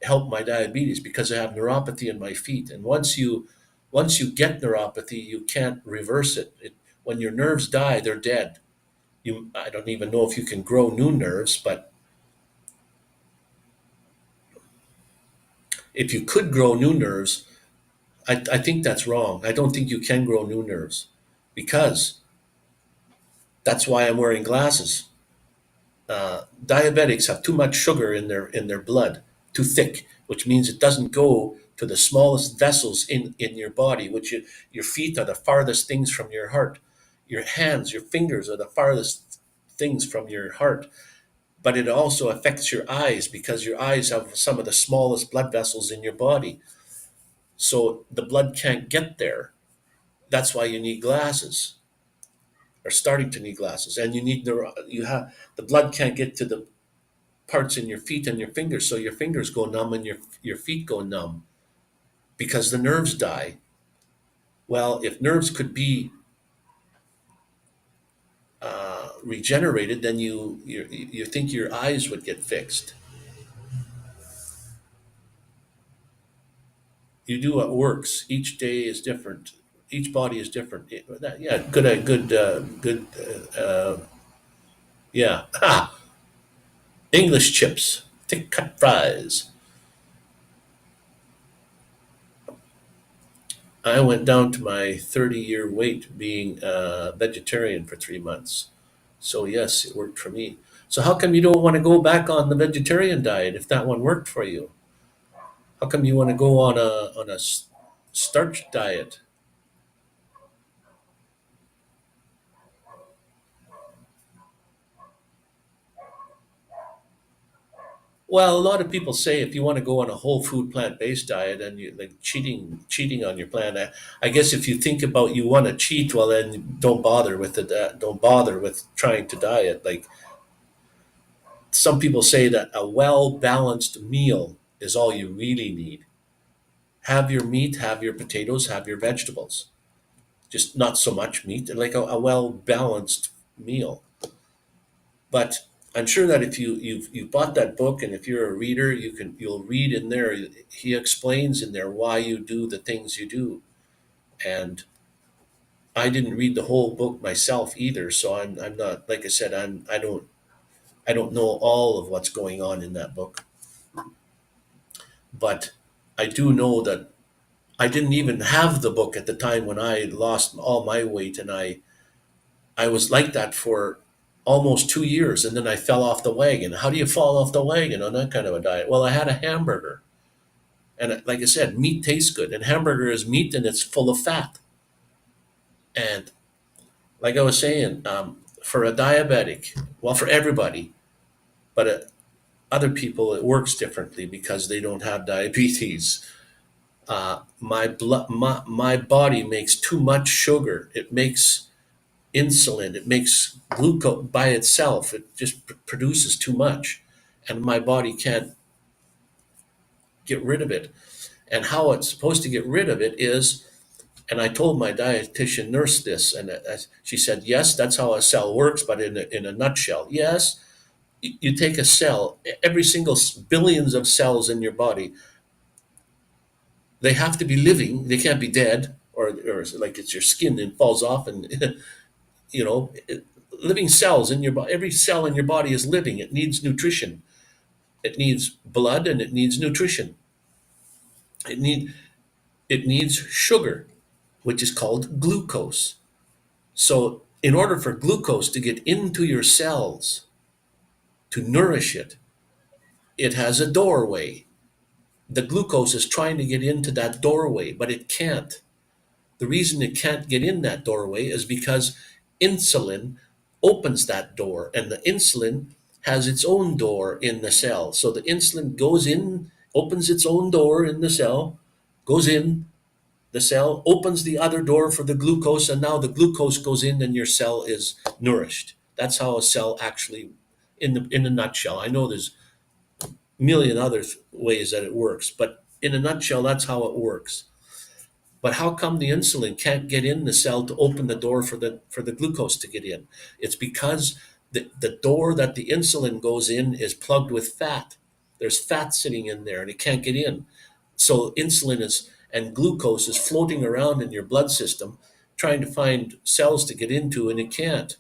help my diabetes because I have neuropathy in my feet. And once you get neuropathy, you can't reverse it. When your nerves die, they're dead. I don't even know if you can grow new nerves, but if you could grow new nerves, I think that's wrong. I don't think you can grow new nerves because that's why I'm wearing glasses. Diabetics have too much sugar in their blood, too thick, which means it doesn't go to the smallest vessels in your body, your feet are the farthest things from your heart. Your hands, your fingers are the farthest things from your heart. But it also affects your eyes because your eyes have some of the smallest blood vessels in your body. So the blood can't get there. That's why you need glasses, or starting to need glasses. And the blood can't get to the parts in your feet and your fingers, so your fingers go numb and your feet go numb because the nerves die. Well, if nerves could be regenerated, then you think your eyes would get fixed. You do what works. Each day is different. Each body is different. Yeah, good. Yeah, ha! English chips, thick cut fries. I went down to my 30-year weight being a vegetarian for 3 months. So yes, it worked for me. So how come you don't want to go back on the vegetarian diet if that one worked for you? How come you want to go on a starch diet? Well, a lot of people say if you want to go on a whole food plant-based diet and you like cheating on your plan. I guess if you think about you want to cheat, well then don't bother with it. Don't bother with trying to diet. Like some people say that a well-balanced meal is all you really need. Have your meat, have your potatoes, have your vegetables. Just not so much meat, like a well-balanced meal. But I'm sure that if you've bought that book and if you're a reader, you'll read in there. He explains in there why you do the things you do. And I didn't read the whole book myself either, so I'm not, like I said, I don't know all of what's going on in that book, but I do know that I didn't even have the book at the time when I lost all my weight, and I was like that for almost 2 years, and then I fell off the wagon. How do you fall off the wagon on that kind of a diet? Well, I had a hamburger, and like I said, meat tastes good, and hamburger is meat and it's full of fat. And like I was saying, for a diabetic, well, for everybody, but other people it works differently because they don't have diabetes. My body makes too much sugar. It makes insulin. It makes glucose by itself. It just produces too much, and my body can't get rid of it. And how it's supposed to get rid of it is, and I told my dietitian nurse this, and she said, yes, that's how a cell works, but in a nutshell, yes, you take a cell, every single billions of cells in your body, they have to be living. They can't be dead, or like it's your skin and falls off, and you know, living cells in your body. Every cell in your body is living. It needs nutrition. It needs blood and it needs nutrition. It need it needs sugar, which is called glucose. So in order for glucose to get into your cells to nourish it, it has a doorway. The glucose is trying to get into that doorway, but it can't. The reason it can't get in that doorway is because insulin opens that door, and the insulin has its own door in the cell. So the insulin goes in, opens its own door in the cell, goes in the cell, opens the other door for the glucose, and now the glucose goes in and your cell is nourished. That's how a cell actually, in a nutshell. I know there's a million other ways that it works, but in a nutshell, that's how it works. But how come the insulin can't get in the cell to open the door for the glucose to get in? It's because the door that the insulin goes in is plugged with fat. There's fat sitting in there and it can't get in. So insulin is and glucose is floating around in your blood system trying to find cells to get into, and it can't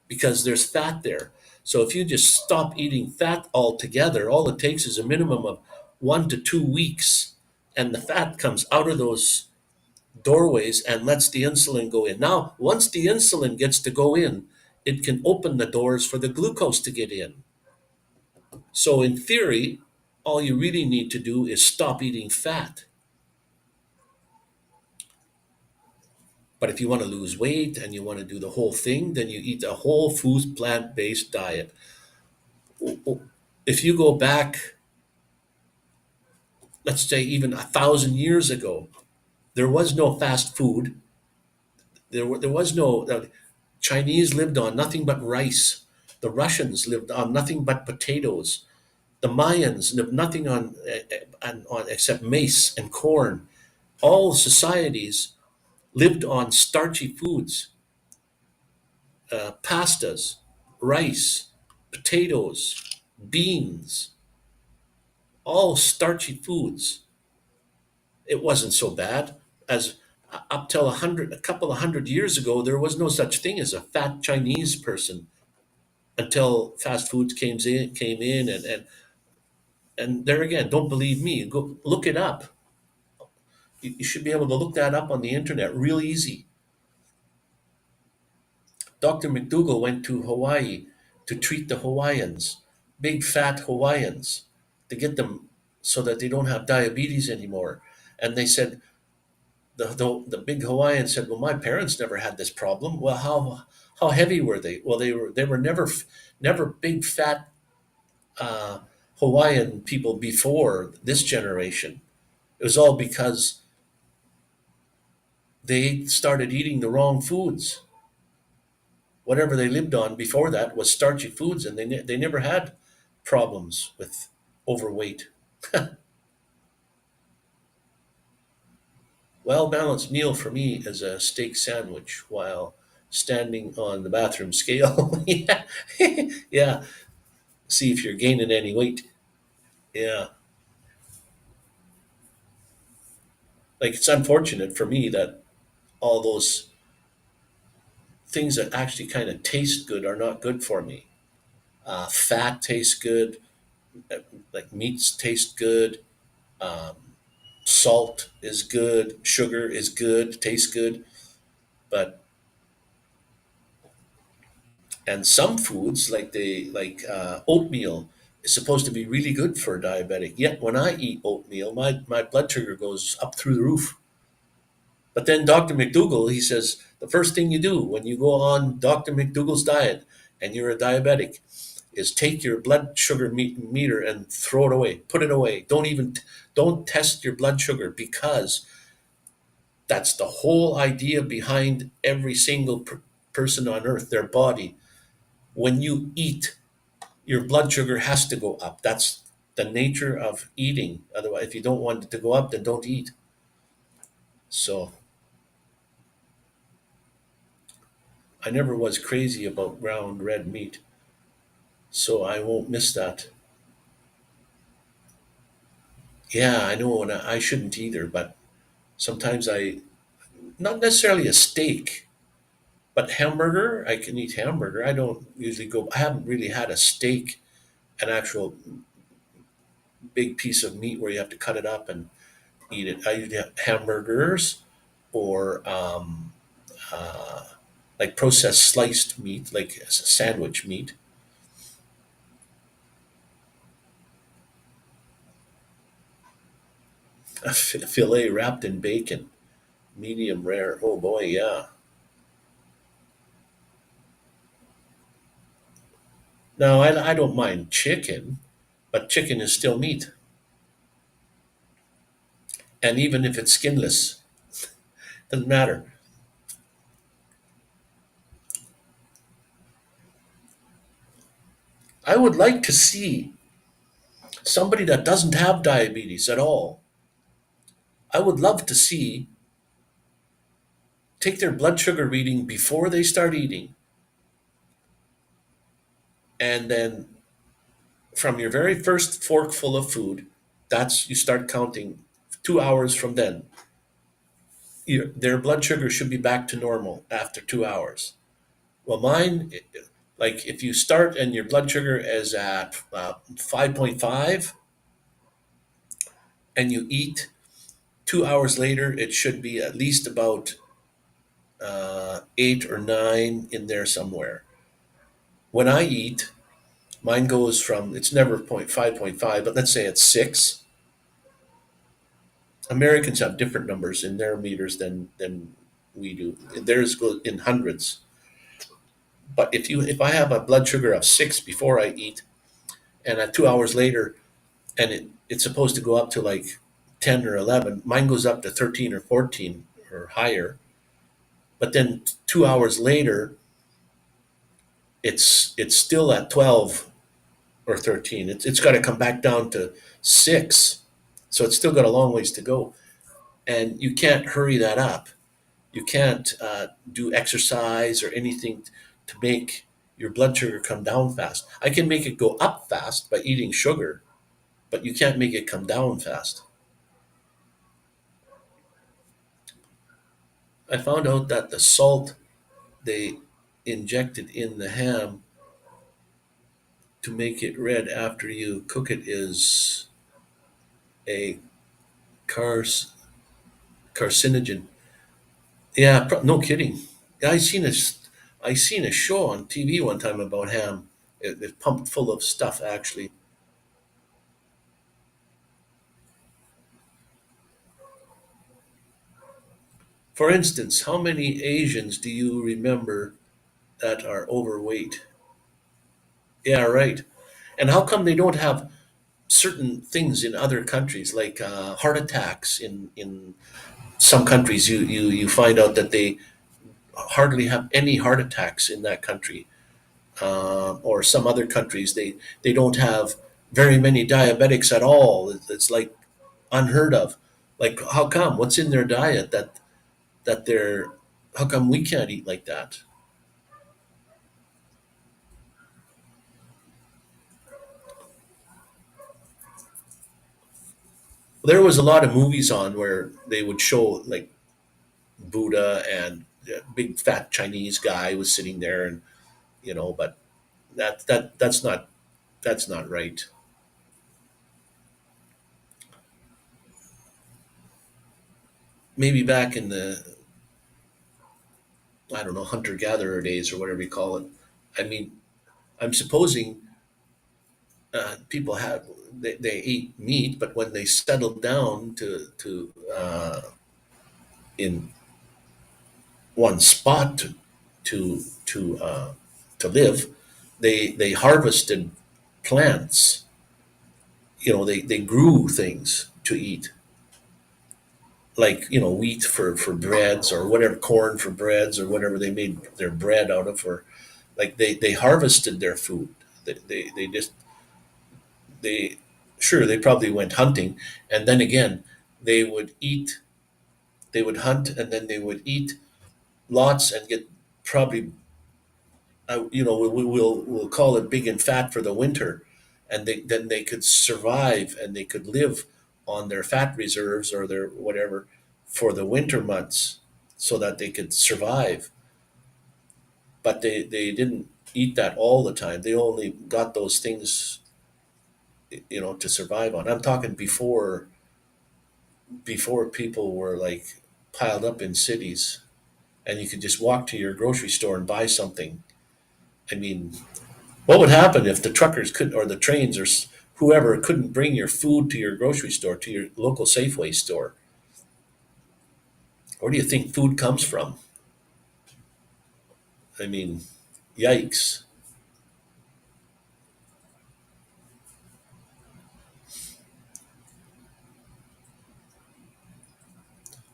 because there's fat there. So if you just stop eating fat altogether, all it takes is a minimum of 1 to 2 weeks, and the fat comes out of those doorways and lets the insulin go in. Now, once the insulin gets to go in, it can open the doors for the glucose to get in. So, in theory, all you really need to do is stop eating fat. But if you want to lose weight and you want to do the whole thing, then you eat a whole food plant based diet. If you go back, let's say even 1,000 years ago, there was no fast food. There was no Chinese lived on nothing but rice. The Russians lived on nothing but potatoes. The Mayans lived nothing on except maize and corn. All societies lived on starchy foods, pastas, rice, potatoes, beans, all starchy foods. It wasn't so bad as up till a couple of hundred years ago. There was no such thing as a fat Chinese person until fast foods came in, and there again, don't believe me, go look it up. You should be able to look that up on the internet real easy. Dr. McDougall went to Hawaii to treat the Hawaiians, big fat Hawaiians, to get them so that they don't have diabetes anymore. And they said, the big Hawaiian said, well, my parents never had this problem. Well, how heavy were they? Well, they were never big fat uh, Hawaiian people before this generation. It was all because they started eating the wrong foods. Whatever they lived on before that was starchy foods, and they never had problems with overweight. Well balanced meal for me is a steak sandwich while standing on the bathroom scale. Yeah, yeah. See if you're gaining any weight. Yeah, like it's unfortunate for me that all those things that actually kind of taste good are not good for me. Fat tastes good, like meats taste good, um, Salt is good, sugar is good, tastes good, but and some foods like oatmeal is supposed to be really good for a diabetic. Yet when I eat oatmeal, my blood sugar goes up through the roof. But then Dr. McDougall, he says the first thing you do when you go on Dr. McDougall's diet and you're a diabetic is take your blood sugar meter and throw it away, put it away. Don't test your blood sugar, because that's the whole idea behind every single person on earth, their body. When you eat, your blood sugar has to go up. That's the nature of eating. Otherwise, if you don't want it to go up, then don't eat. So I never was crazy about ground red meat, so I won't miss that. Yeah, I know, and I shouldn't either, but sometimes not necessarily a steak, but hamburger, I can eat hamburger. I don't usually go, I haven't really had a steak, an actual big piece of meat where you have to cut it up and eat it. I usually have hamburgers or uh, like processed sliced meat, like sandwich meat. A filet wrapped in bacon, medium rare. Oh boy, yeah. Now I don't mind chicken, but chicken is still meat, and even if it's skinless, doesn't matter. I would like to see somebody that doesn't have diabetes at all. I would love to see take their blood sugar reading before they start eating, and then from your very first forkful of food, that's you start counting 2 hours from then. Their blood sugar should be back to normal after 2 hours. Well, mine, like if you start and your blood sugar is at 5.5 and you eat 2 hours later, it should be at least about 8 or 9 in there somewhere. When I eat, mine goes from, it's never 5.5, but let's say it's 6. Americans have different numbers in their meters than we do. Theirs goes in hundreds. But if I have a blood sugar of 6 before I eat, and at 2 hours later, and it's supposed to go up to like 10 or 11, mine goes up to 13 or 14 or higher. But then 2 hours later, it's still at 12 or 13. It's got to come back down to 6. So it's still got a long ways to go. And you can't hurry that up. You can't do exercise or anything to make your blood sugar come down fast. I can make it go up fast by eating sugar, but you can't make it come down fast. I found out that the salt they injected in the ham to make it red after you cook it is a cars carcinogen. Yeah, no kidding. Yeah, I seen a show on TV one time about ham. It's pumped full of stuff, actually. For instance, how many Asians do you remember that are overweight? Yeah, right. And how come they don't have certain things in other countries, like heart attacks? In some countries, you find out that they hardly have any heart attacks in that country. Or some other countries, they don't have very many diabetics at all. It's like unheard of. Like, how come? What's in their diet that they're? How come we can't eat like that? There was a lot of movies on where they would show like Buddha and a big fat Chinese guy was sitting there, and but that's not right. maybe back in the, I don't know, hunter gatherer days or whatever you call it. I mean, I'm supposing people had they ate meat, but when they settled down to in one spot to live, they harvested plants. They grew things to eat, like wheat for breads or whatever, corn for breads or whatever they made their bread out of, or like they harvested their food. They just they sure they probably went hunting, and then again they would eat, they would hunt, and then they would eat lots and get probably we'll call it big and fat for the winter, and then they could survive and they could live on their fat reserves or their whatever for the winter months, so that they could survive. But they didn't eat that all the time. They only got those things to survive on. I'm talking before people were like piled up in cities and you could just walk to your grocery store and buy something. I mean, what would happen if the truckers could, or the trains, or whoever couldn't bring your food to your grocery store, to your local Safeway store? Where do you think food comes from? I mean, yikes.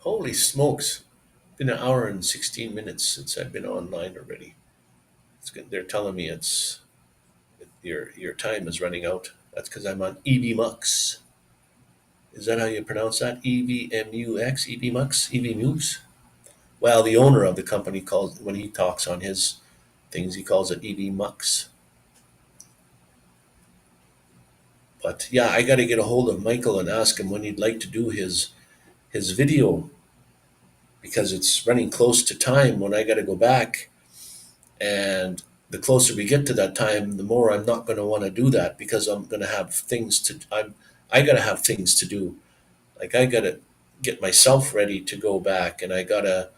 Holy smokes. Been an hour and 16 minutes since I've been online already. It's good. They're telling me your time is running out. That's because I'm on EV Mux. Is that how you pronounce that? EVMUX? EV Mux? EV Mux? Well, the owner of the company calls, when he talks on his things, he calls it EV Mux. But yeah, I got to get a hold of Michael and ask him when he'd like to do his video, because it's running close to time when I got to go back. And the closer we get to that time, the more I'm not going to want to do that, because I'm going to have things to. I got to have things to do. Like I got to get myself ready to go back, and I got to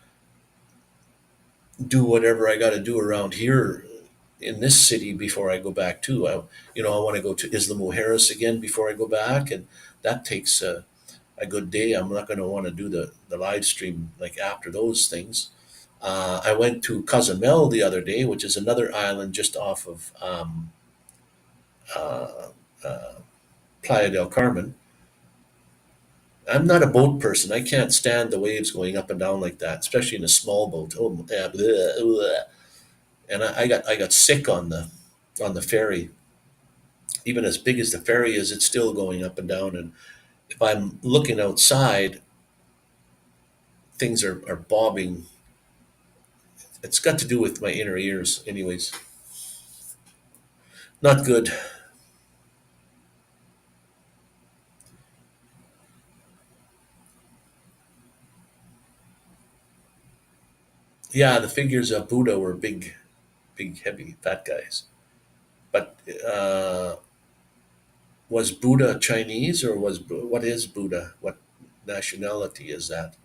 do whatever I got to do around here in this city before I go back too. I want to go to Isla Mujeres again before I go back, and that takes a good day. I'm not going to want to do the live stream like after those things. I went to Cozumel the other day, which is another island just off of uh, uh, Playa del Carmen. I'm not a boat person. I can't stand the waves going up and down like that, especially in a small boat. Oh, yeah, bleh, bleh. And I got sick on the ferry. Even as big as the ferry is, it's still going up and down. And if I'm looking outside, things are bobbing. It's got to do with my inner ears, anyways. Not good. Yeah, the figures of Buddha were big, big, heavy, fat guys. But was Buddha Chinese, or what is Buddha? What nationality is that?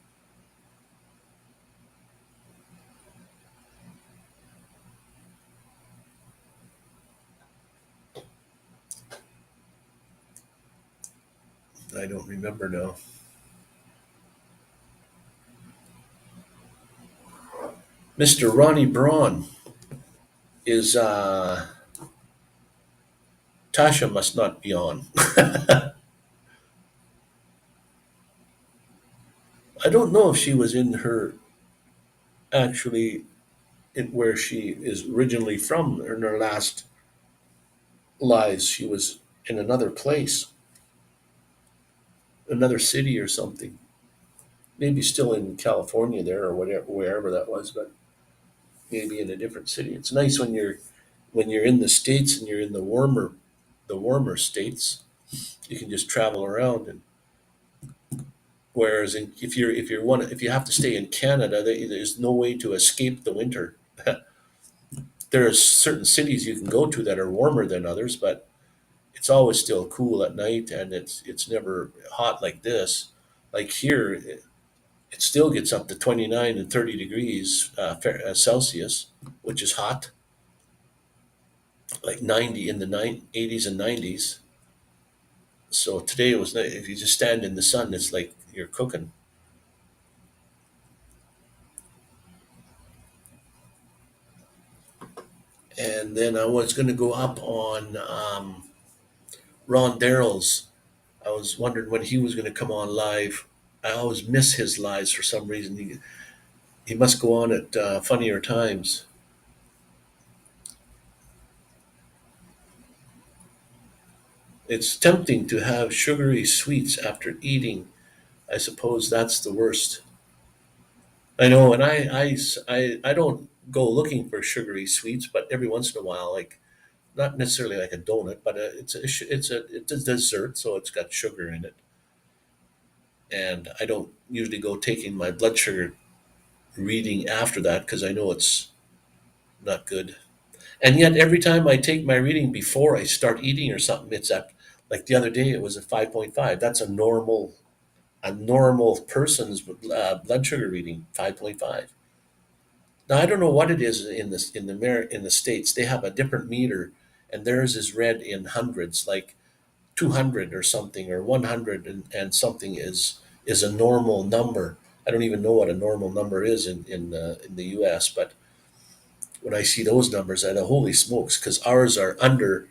I don't remember now. Mr. Ronnie Braun is Tasha must not be on. I don't know if she was in her actually where she is originally from. In her last lives, she was in another place, another city or something. Maybe still in California there, or whatever, wherever that was, but maybe in a different city. It's nice when you're in the states and you're in the warmer states. You can just travel around. And whereas if you have to stay in Canada, there's no way to escape the winter. There are certain cities you can go to that are warmer than others, but it's always still cool at night, and it's never hot like this. Like here, it still gets up to 29 and 30 degrees Celsius, which is hot, like 90 in the 80s and 90s. So today it was, if you just stand in the sun, it's like you're cooking. And then I was going to go up on Ron Darrell's. I was wondering when he was going to come on live. I always miss his lives for some reason. He must go on at funnier times. It's tempting to have sugary sweets after eating. I suppose that's the worst. I know, and I don't go looking for sugary sweets, but every once in a while, like not necessarily like a donut, but it's a dessert, so it's got sugar in it. And I don't usually go taking my blood sugar reading after that because I know it's not good. And yet, every time I take my reading before I start eating or something, it's at, like the other day, it was a 5.5. That's a normal person's blood sugar reading, 5.5. Now I don't know what it is in this in the states. They have a different meter, and theirs is read in hundreds, like 200 or something, or 100 and something is a normal number. I don't even know what a normal number is in the U.S. But when I see those numbers, I know, holy smokes, because ours are under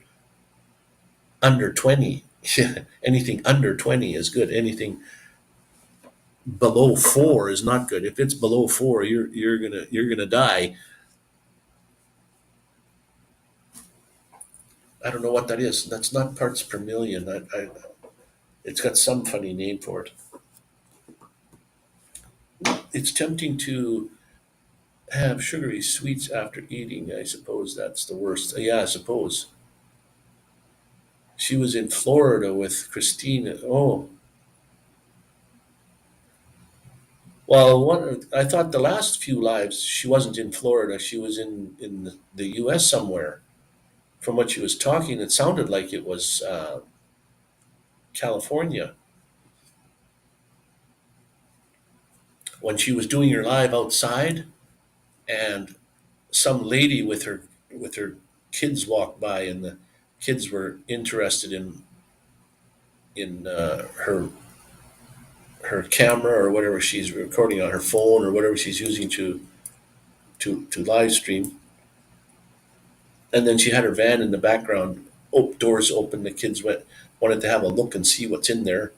20. Anything under 20 is good. Anything below 4 is not good. If it's below 4, you're gonna die. I don't know what that is. That's not parts per million. It's got some funny name for it. It's tempting to have sugary sweets after eating. I suppose that's the worst. Yeah, I suppose. She was in Florida with Christine. Oh, well, I thought the last few lives she wasn't in Florida. She was in the U.S. somewhere. From what she was talking, it sounded like it was California when she was doing her live outside, and some lady with her kids walked by, and the kids were interested in her camera or whatever she's recording on her phone or whatever she's using to live stream. And then she had her van in the background. Doors open. The kids wanted to have a look and see what's in there.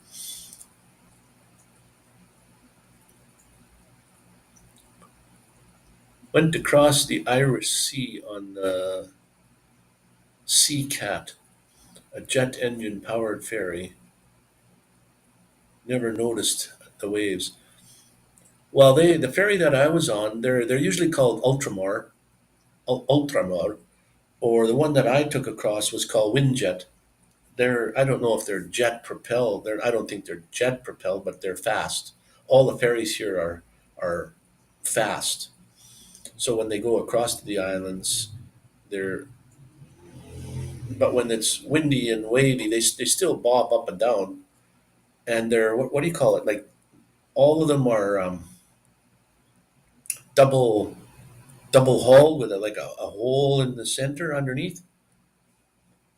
Went to cross the Irish Sea on the Sea Cat, a jet engine powered ferry. Never noticed the waves. Well, the ferry that I was on, they're usually called Ultramar, or the one that I took across was called Windjet. I don't know if they're jet propelled. I don't think they're jet propelled, but they're fast. All the ferries here are fast. So when they go across to the islands, they're but when it's windy and wavy, they still bob up and down. And they're what do you call it? Like all of them are double double hull with a hole in the center underneath.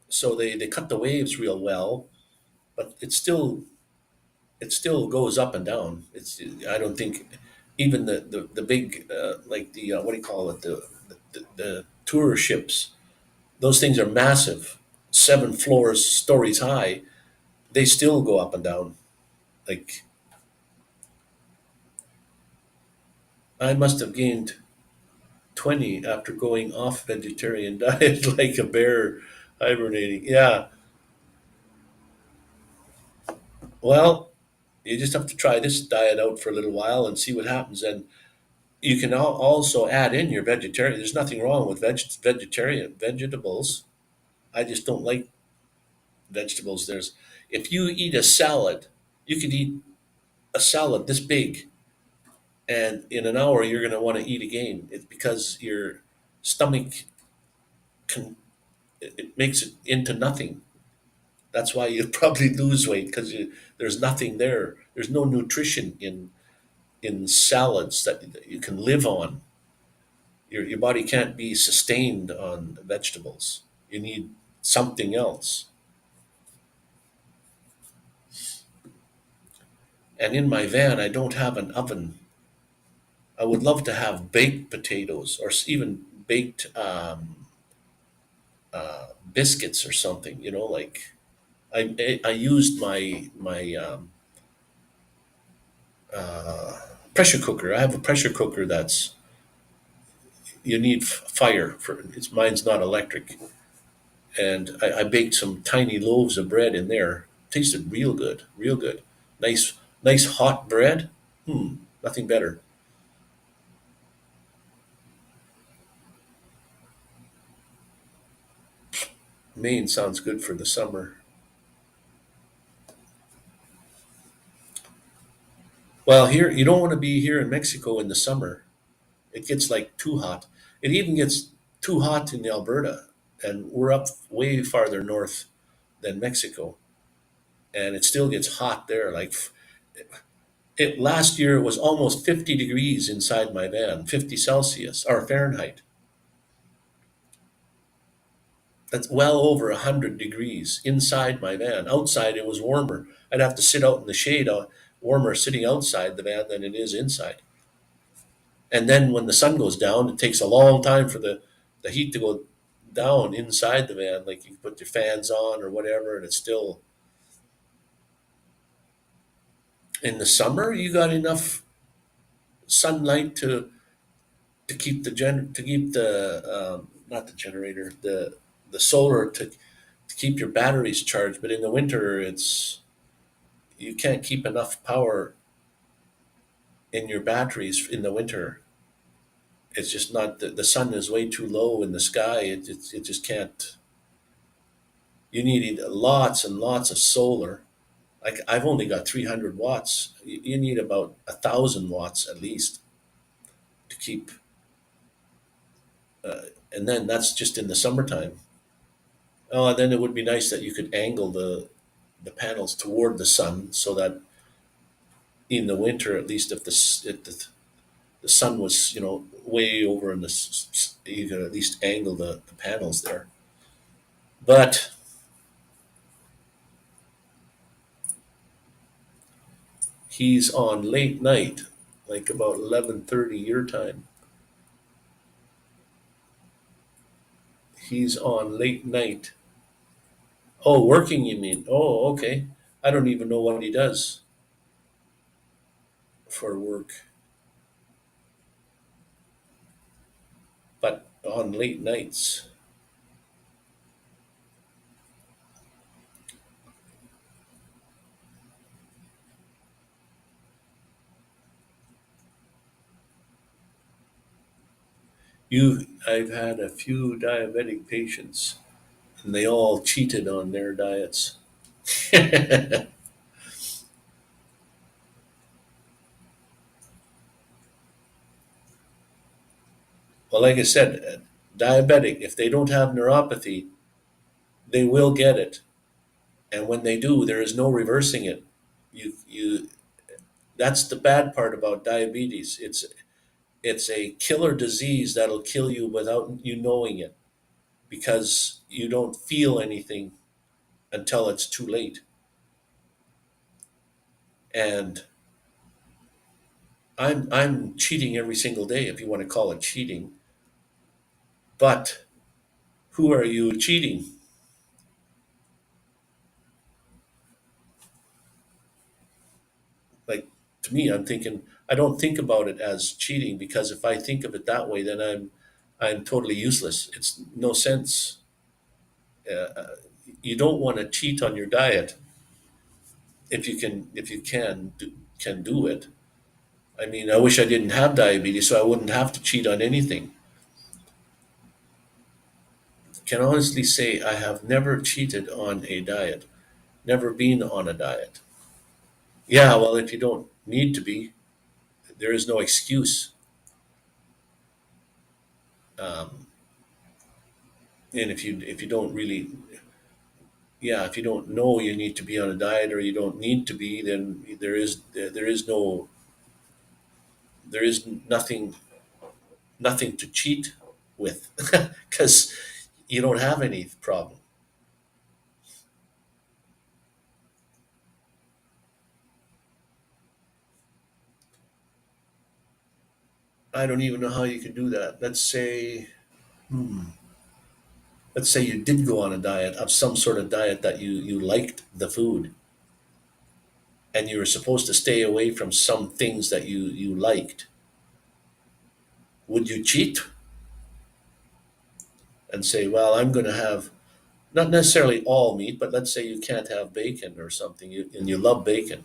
So they cut the waves real well, but it still goes up and down. I don't think even the big like the what do you call it, the tour ships. Those things are massive, 7 floors stories high. They still go up and down. Like I must have gained 20 after going off vegetarian diet like a bear hibernating. Yeah, well, you just have to try this diet out for a little while and see what happens. And you can also add in your vegetarian. There's nothing wrong with vegetarian vegetables. I just don't like vegetables. If you eat a salad, you could eat a salad this big, and in an hour you're going to want to eat again. It's because your stomach can it makes it into nothing. That's why you probably lose weight because there's nothing there. There's no nutrition in salads that you can live on. Your body can't be sustained on vegetables. You need something else. And in my van, I don't have an oven. I would love to have baked potatoes or even baked biscuits or something. Like I used my pressure cooker. I have a pressure cooker that's you need fire for. Mine's not electric, and I baked some tiny loaves of bread in there. Tasted real good, real good. Nice, nice hot bread. Nothing better. Maine sounds good for the summer. Well, here you don't want to be here in Mexico in the summer. It gets like too hot. It even gets too hot in Alberta, and we're up way farther north than Mexico, and it still gets hot there. Like it last year, it was almost 50 degrees inside my van, 50 Celsius or Fahrenheit. That's well over 100 degrees inside my van. Outside, it was warmer. I'd have to sit out in the shade, warmer sitting outside the van than it is inside. And then when the sun goes down, it takes a long time for the heat to go down inside the van. Like you put your fans on or whatever, and it's still in the summer. You got enough sunlight to keep to keep the not the generator, the solar to keep your batteries charged. But in the winter, it's you can't keep enough power in your batteries in the winter. It's just not the sun is way too low in the sky. It just can't. You need lots and lots of solar. Like I've only got 300 watts. You need about 1,000 watts at least to keep. And then that's just in the summertime. Oh, and then it would be nice that you could angle the panels toward the sun so that in the winter, at least if the sun was way over in you could at least angle the panels there. But he's on late night, like about 11:30 your time. He's on late night. Oh, working, you mean? Oh, okay. I don't even know what he does for work, but on late nights. I've had a few diabetic patients, and they all cheated on their diets. Well, like I said, diabetic, if they don't have neuropathy, they will get it. And when they do, there is no reversing it. You That's the bad part about diabetes. It's a killer disease that'll kill you without you knowing it because you don't feel anything until it's too late. And I'm cheating every single day if you want to call it cheating. But who are you cheating? Like to me, I'm thinking I don't think about it as cheating because if I think of it that way, then I'm totally useless. It's no sense. You don't want to cheat on your diet if you can do it. I mean, I wish I didn't have diabetes so I wouldn't have to cheat on anything. Can honestly say I have never cheated on a diet, never been on a diet. Yeah, well, if you don't need to be, there is no excuse. Um, and if you don't really, yeah, if you don't know you need to be on a diet or you don't need to be, then there is no there is nothing to cheat with because you don't have any problem. I don't even know how you can do that. Let's say you did go on a diet of some sort of diet that you liked the food, and you were supposed to stay away from some things that you liked. Would you cheat and say, well, I'm going to have not necessarily all meat, but let's say you can't have bacon or something, and you love bacon.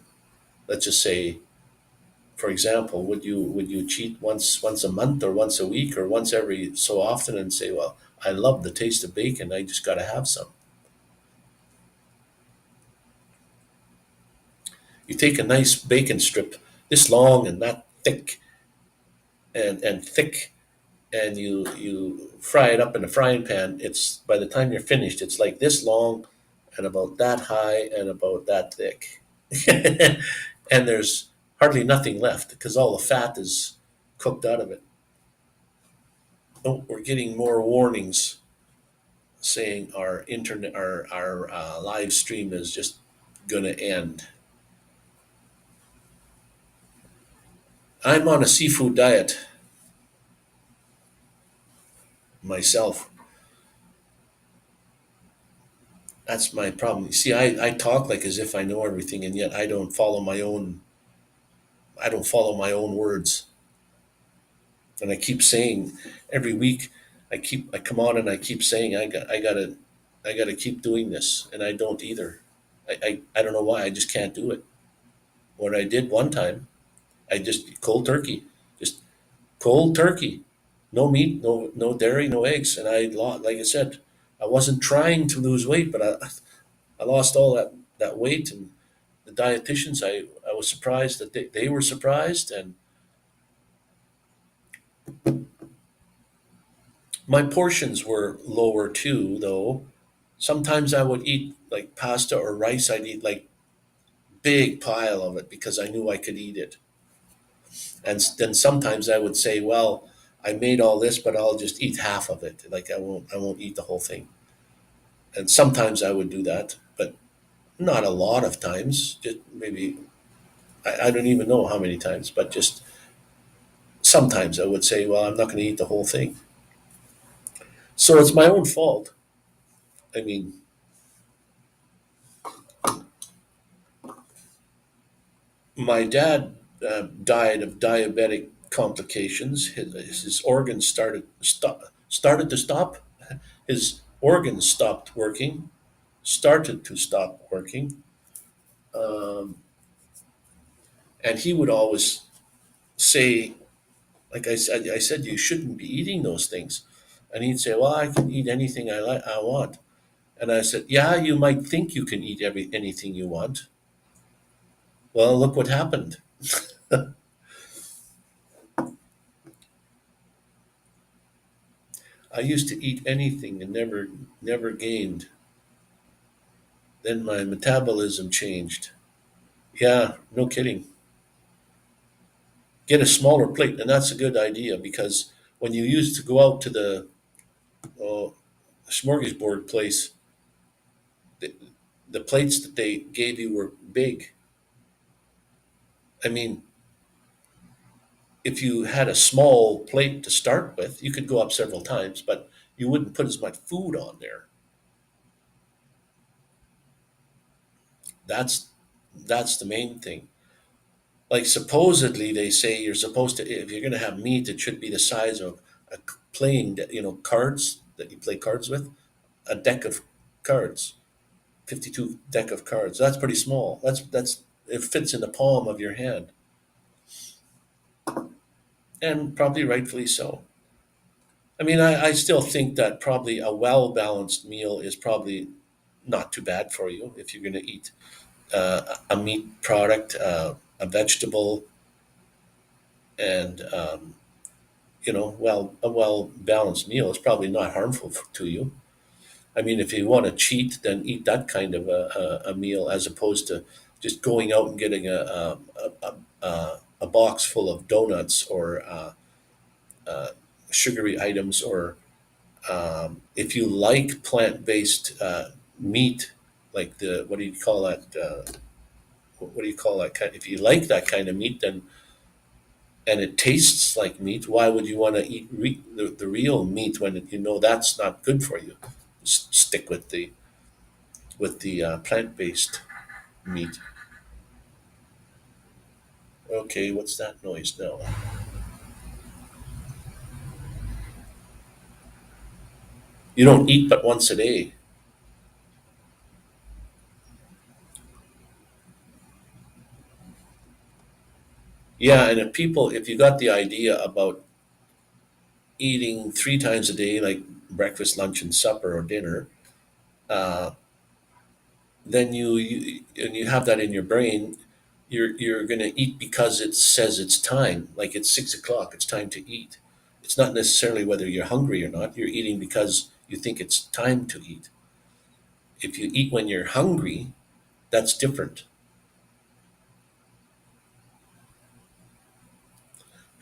Let's just say, for example, would you cheat once a month or once a week or once every so often and say, well, I love the taste of bacon, I just got to have some. You take a nice bacon strip, this long and that thick and thick, and you fry it up in a frying pan. It's by the time you're finished, it's like this long and about that high and about that thick. And there's hardly nothing left because all the fat is cooked out of it. Oh, we're getting more warnings saying our internet, our live stream is just going to end. I'm on a seafood diet myself. That's my problem. You see, I talk like as if I know everything, and yet I don't follow my own words. And I keep saying every week, I come on and I keep saying I gotta keep doing this, and I don't either. I don't know why. I just can't do it. What I did one time, I just cold turkey, just cold turkey, no meat, no dairy, no eggs, and I lost. Like I said, I wasn't trying to lose weight, but I lost all that weight, and the dietitians, I was surprised that they were surprised, and my portions were lower too, though. Sometimes I would eat like pasta or rice. I'd eat like big pile of it because I knew I could eat it. And then sometimes I would say, well, I made all this, but I'll just eat half of it. Like I won't eat the whole thing. And sometimes I would do that, but not a lot of times. Just maybe I don't even know how many times, but just sometimes I would say, well, I'm not going to eat the whole thing. So it's my own fault. I mean, my dad died of diabetic complications. His organs started to stop. His organs stopped working, started to stop working, um, and he would always say, like I said, you shouldn't be eating those things, and he'd say, well, I can eat anything I want, and I said, yeah, you might think you can eat anything you want. Well, look what happened. I used to eat anything and never gained. Then my metabolism changed. Yeah, no kidding. Get a smaller plate, and that's a good idea because when you used to go out to the uh, smorgasbord place, the, the plates that they gave you were big. I mean, if you had a small plate to start with, you could go up several times, but you wouldn't put as much food on there. That's that's the main thing. Like supposedly they say you're supposed to, if you're going to have meat, it should be the size of a playing, cards that you play cards with, a deck of cards, 52 deck of cards. That's pretty small. That's it fits in the palm of your hand, and probably rightfully so. I mean, I still think that probably a well balanced meal is probably not too bad for you if you're going to eat a meat product, a vegetable, and well, a well balanced meal is probably not harmful to you. I mean, if you want to cheat, then eat that kind of a meal as opposed to just going out and getting a box full of donuts or uh, sugary items, or if you like plant-based meat, like the what do you call that? What do you call that kind? If you like that kind of meat, then and it tastes like meat, why would you want to eat the real meat when you know that's not good for you? Stick with the plant-based meat. Okay, what's that noise now? You don't eat but once a day. Yeah, and if you got the idea about eating 3 times a day, like breakfast, lunch, and supper or dinner, uh, then and you have that in your brain, you're gonna eat because it says it's time, like it's 6 o'clock, it's time to eat. It's not necessarily whether you're hungry or not. You're eating because you think it's time to eat. If you eat when you're hungry, that's different.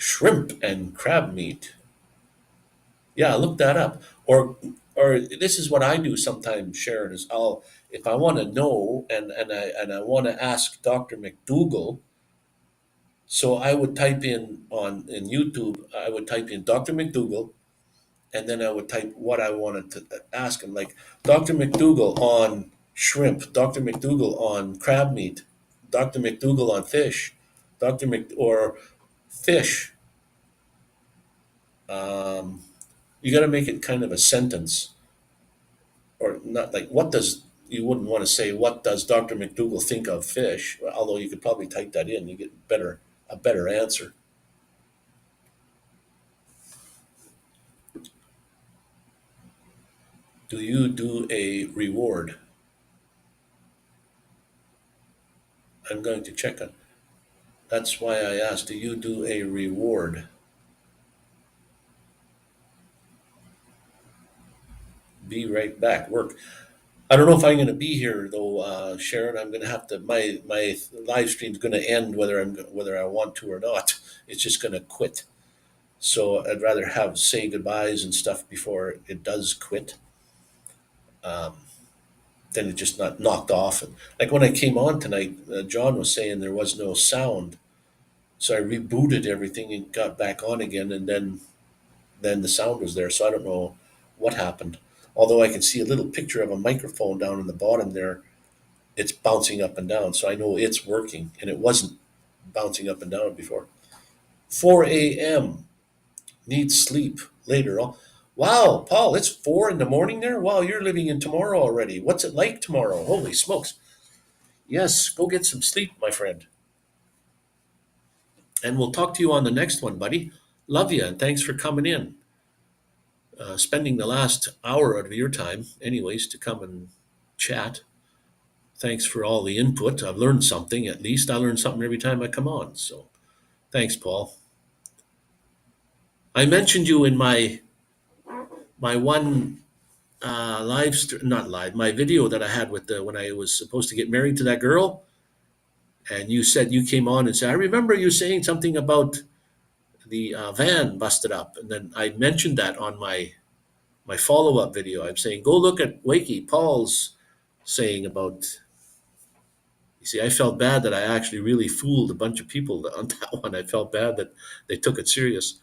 Shrimp and crab meat. Yeah, look that up. Or this is what I do sometimes, Sharon, is I'll if I want to know and I want to ask Dr. McDougall, so I would type in YouTube, I would type in Dr. McDougall, and then I would type what I wanted to ask him, like Dr. McDougall on shrimp, Dr. McDougall on crab meat, Dr. McDougall on fish, or fish. Um, you got to make it kind of a sentence, or not like what does you wouldn't want to say what does Dr. McDougall think of fish, although you could probably type that in, you get a better answer. Do you do a reward? I'm going to check on. That's why I asked. Do you do a reward? Be right back. Work. I don't know if I'm going to be here though, Sharon. I'm going to have to. My live stream's going to end whether I want to or not. It's just going to quit. So I'd rather have say goodbyes and stuff before it does quit. Um, then it just not knocked off. And like when I came on tonight, John was saying there was no sound, so I rebooted everything and got back on again, and then the sound was there. So I don't know what happened. Although I can see a little picture of a microphone down in the bottom there, it's bouncing up and down, so I know it's working, and it wasn't bouncing up and down before. 4 a.m. Need sleep later on. Wow, Paul, it's 4 in the morning there. Wow, you're living in tomorrow already. What's it like tomorrow? Holy smokes! Yes, go get some sleep, my friend. And we'll talk to you on the next one, buddy. Love you, and thanks for coming in. Spending the last hour out of your time, anyways, to come and chat. Thanks for all the input. I've learned something, at least. I learn something every time I come on. So thanks, Paul. I mentioned you in my one not live, my video that I had with the when I was supposed to get married to that girl. And you said you came on and said, I remember you saying something about the van busted up. And then I mentioned that on my follow up video. I'm saying, go look at Wakey, Paul's saying about. You see, I felt bad that I actually really fooled a bunch of people on that one. I felt bad that they took it serious.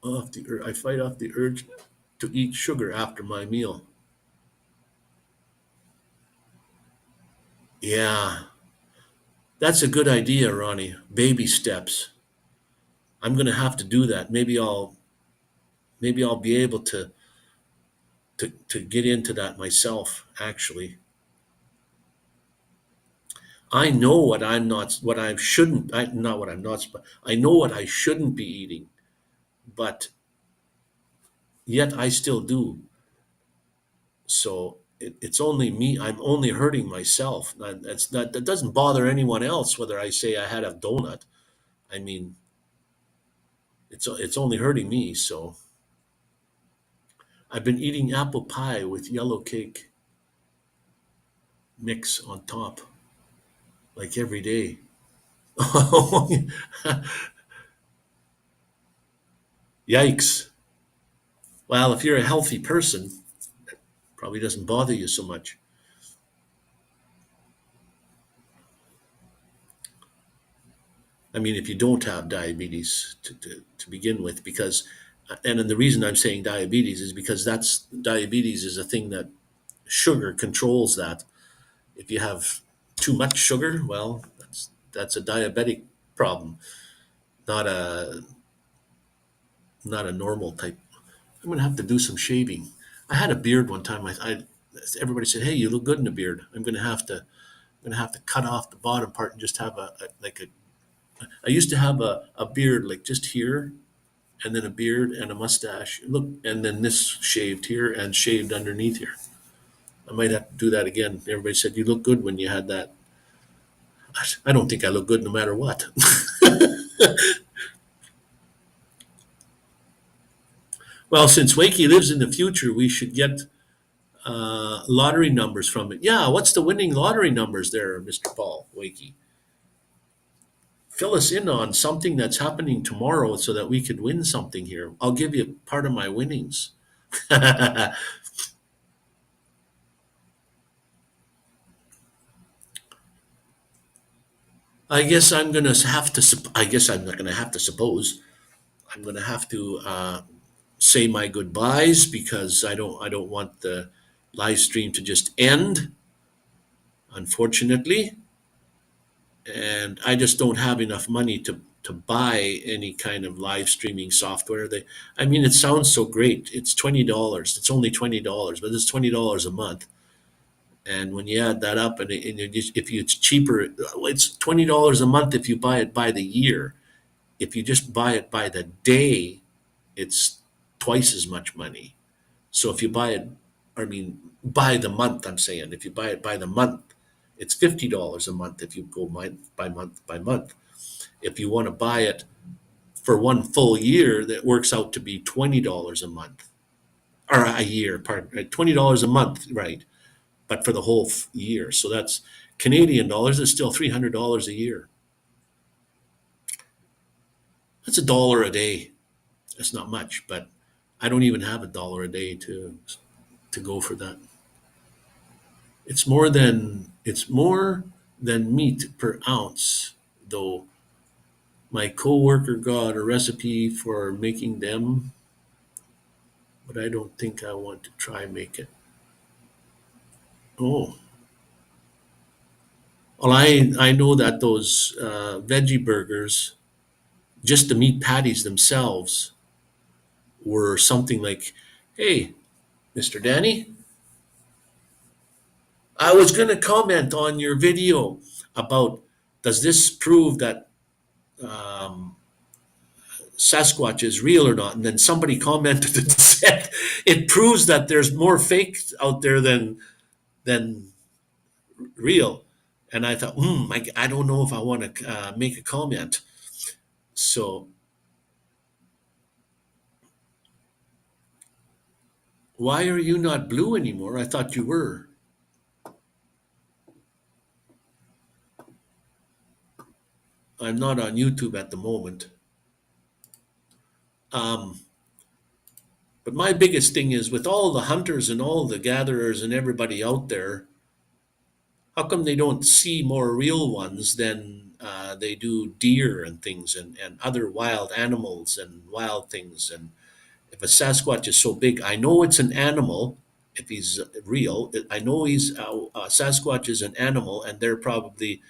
I fight off the urge to eat sugar after my meal. Yeah, that's a good idea, Ronnie. Baby steps. I'm gonna have to do that. Maybe I'll be able to get into that myself. Actually, I know what I shouldn't, not what I'm not, I know what I shouldn't be eating, but yet I still do. So it's only me. I'm only hurting myself. That doesn't bother anyone else whether I say I had a donut. I mean, it's only hurting me. So I've been eating apple pie with yellow cake. mix on top, like every day. Yikes. Well, if you're a healthy person, probably doesn't bother you so much. I mean, if you don't have diabetes to begin with, because, and then the reason I'm saying diabetes is because diabetes is a thing that sugar controls that. If you have too much sugar, well, that's a diabetic problem, not a normal type. I'm gonna have to do some shaving. I had a beard one time. Everybody said, "Hey, you look good in a beard." I'm gonna have to cut off the bottom part and just have like a. I used to have a beard like just here, and then a beard and a mustache. Look, and then this shaved here and shaved underneath here. I might have to do that again. Everybody said you look good when you had that. I don't think I look good no matter what. Well, since Wakey lives in the future, we should get lottery numbers from it. Yeah, what's the winning lottery numbers there, Mr. Paul Wakey? Fill us in on something that's happening tomorrow so that we could win something here. I'll give you part of my winnings. I guess I'm gonna have to. I guess I'm not gonna have to suppose. I'm gonna have to say my goodbyes because I don't want the live stream to just end. Unfortunately, and I just don't have enough money to buy any kind of live streaming software. I mean, it sounds so great. It's $20. It's only $20, but it's $20 a month. And when you add that up, if it's cheaper, it's $20 a month if you buy it by the year. If you just buy it by the day, it's twice as much money. So if you buy it, I mean, by the month, I'm saying, if you buy it by the month, it's $50 a month if you go month by month by month. If you want to buy it for one full year, that works out to be $20 a month or a year, pardon, right? $20 a month, right? But for the whole year. So that's Canadian dollars, it's still $300 a year. That's $1 a day. That's not much, but I don't even have $1 a day to go for that. It's more than meat per ounce, though. My coworker got a recipe for making them, but I don't think I want to try make it. Oh, well, I know that those veggie burgers, just the meat patties themselves, were something like, "Hey, Mr. Danny, I was going to comment on your video about does this prove that um, Sasquatch is real or not?" And then somebody commented and said, "It proves that there's more fake out there than real." And I thought, I don't know if I want to make a comment. So why are you not blue anymore? I thought you were. I'm not on YouTube at the moment. Um, but my biggest thing is with all the hunters and all the gatherers and everybody out there, how come they don't see more real ones than they do deer and things and other wild animals and wild things? And if a Sasquatch is so big, I know it's an animal. If he's real, I know he's Sasquatch is an animal, and they're probably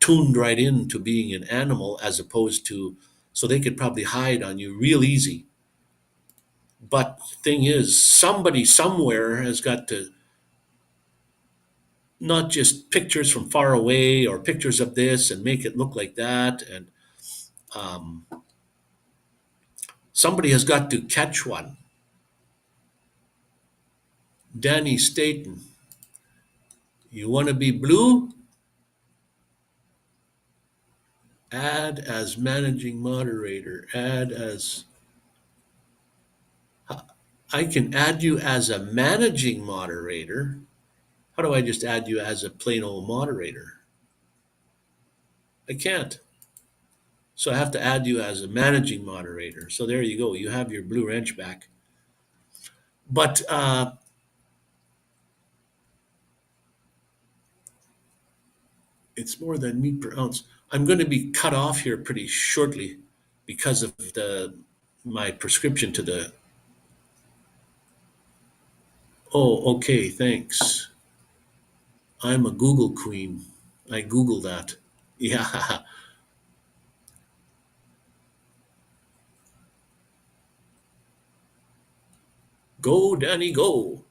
tuned right into being an animal as opposed to, so they could probably hide on you real easy. But thing is, somebody somewhere has got to not just pictures from far away or pictures of this and make it look like that, and um, somebody has got to catch one. Danny Staten, you want to be blue? Add as managing moderator. Add as. I can add you as a managing moderator. How do I just add you as a plain old moderator? I can't. So I have to add you as a managing moderator. So there you go. You have your blue wrench back. But it's more than meat per ounce. I'm going to be cut off here pretty shortly because of the my prescription to the. Oh, okay, thanks. I'm a Google queen. I Google that. Yeah. Go, Danny, go.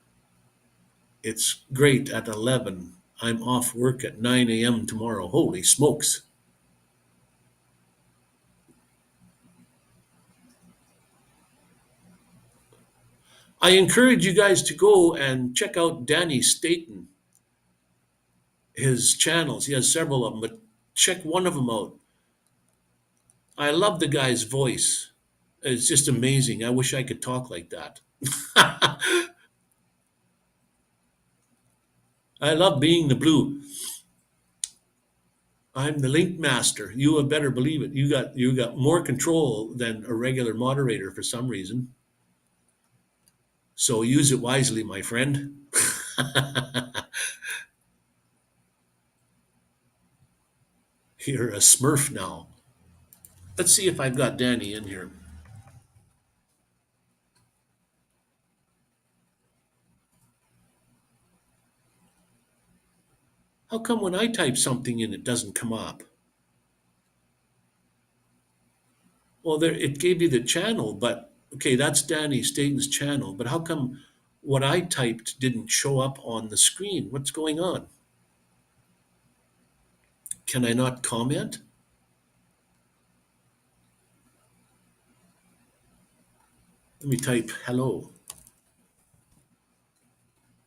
It's great at 11. I'm off work at 9 a.m. tomorrow. Holy smokes. I encourage you guys to go and check out Danny Staten, his channels. He has several of them, but check one of them out. I love the guy's voice. It's just amazing. I wish I could talk like that. I love being the blue. I'm the link master. You had better believe it. You got more control than a regular moderator for some reason. So use it wisely, my friend. You're a smurf now. Let's see if I've got Danny in here. How come when I type something in it doesn't come up? Well, there it gave you the channel, but okay, that's Danny Staten's channel. But how come what I typed didn't show up on the screen? What's going on? Can I not comment? Let me type hello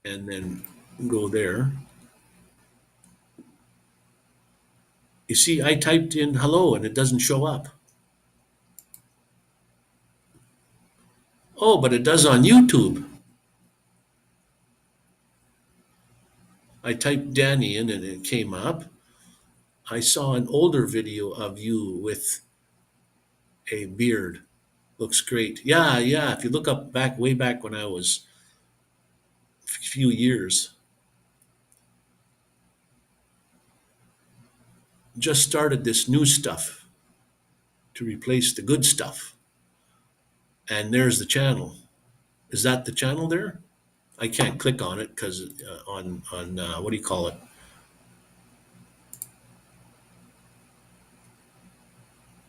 and then go there. You see, I typed in hello and it doesn't show up. Oh, but it does on YouTube. I typed Danny in and it came up. I saw an older video of you with a beard. Looks great. Yeah, yeah. If you look up back way back when I was a few years, just started this new stuff to replace the good stuff. And there's the channel. Is that the channel there? I can't click on it because on what do you call it?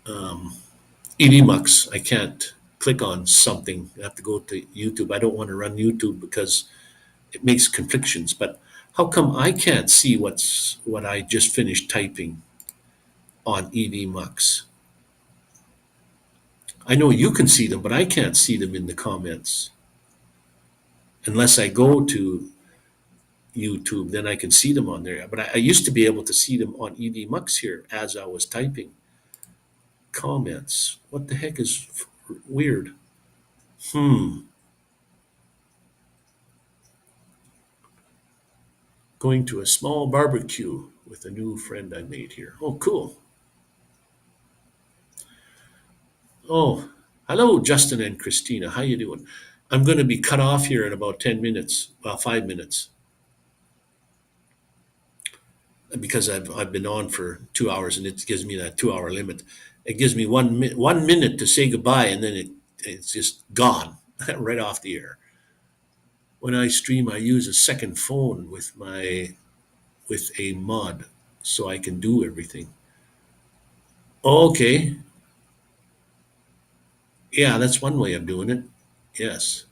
Um, EVMux. I can't click on something. I have to go to YouTube. I don't want to run YouTube because it makes conflictions. But how come I can't see what I just finished typing on EVMux? I know you can see them, but I can't see them in the comments unless I go to YouTube. Then I can see them on there. But I used to be able to see them on EVMux here as I was typing comments. What the heck is weird? Hmm. Going to a small barbecue with a new friend I made here. Oh, cool. Oh, hello, Justin and Christina. How you doing? I'm going to be cut off here in about 10 minutes, well, 5 minutes, because I've been on for 2 hours and it gives me that 2 hour limit. It gives me 1 minute to say goodbye and then it's just gone right off the air. When I stream, I use a second phone with a mod so I can do everything. Okay. Yeah, that's one way of doing it. Yes.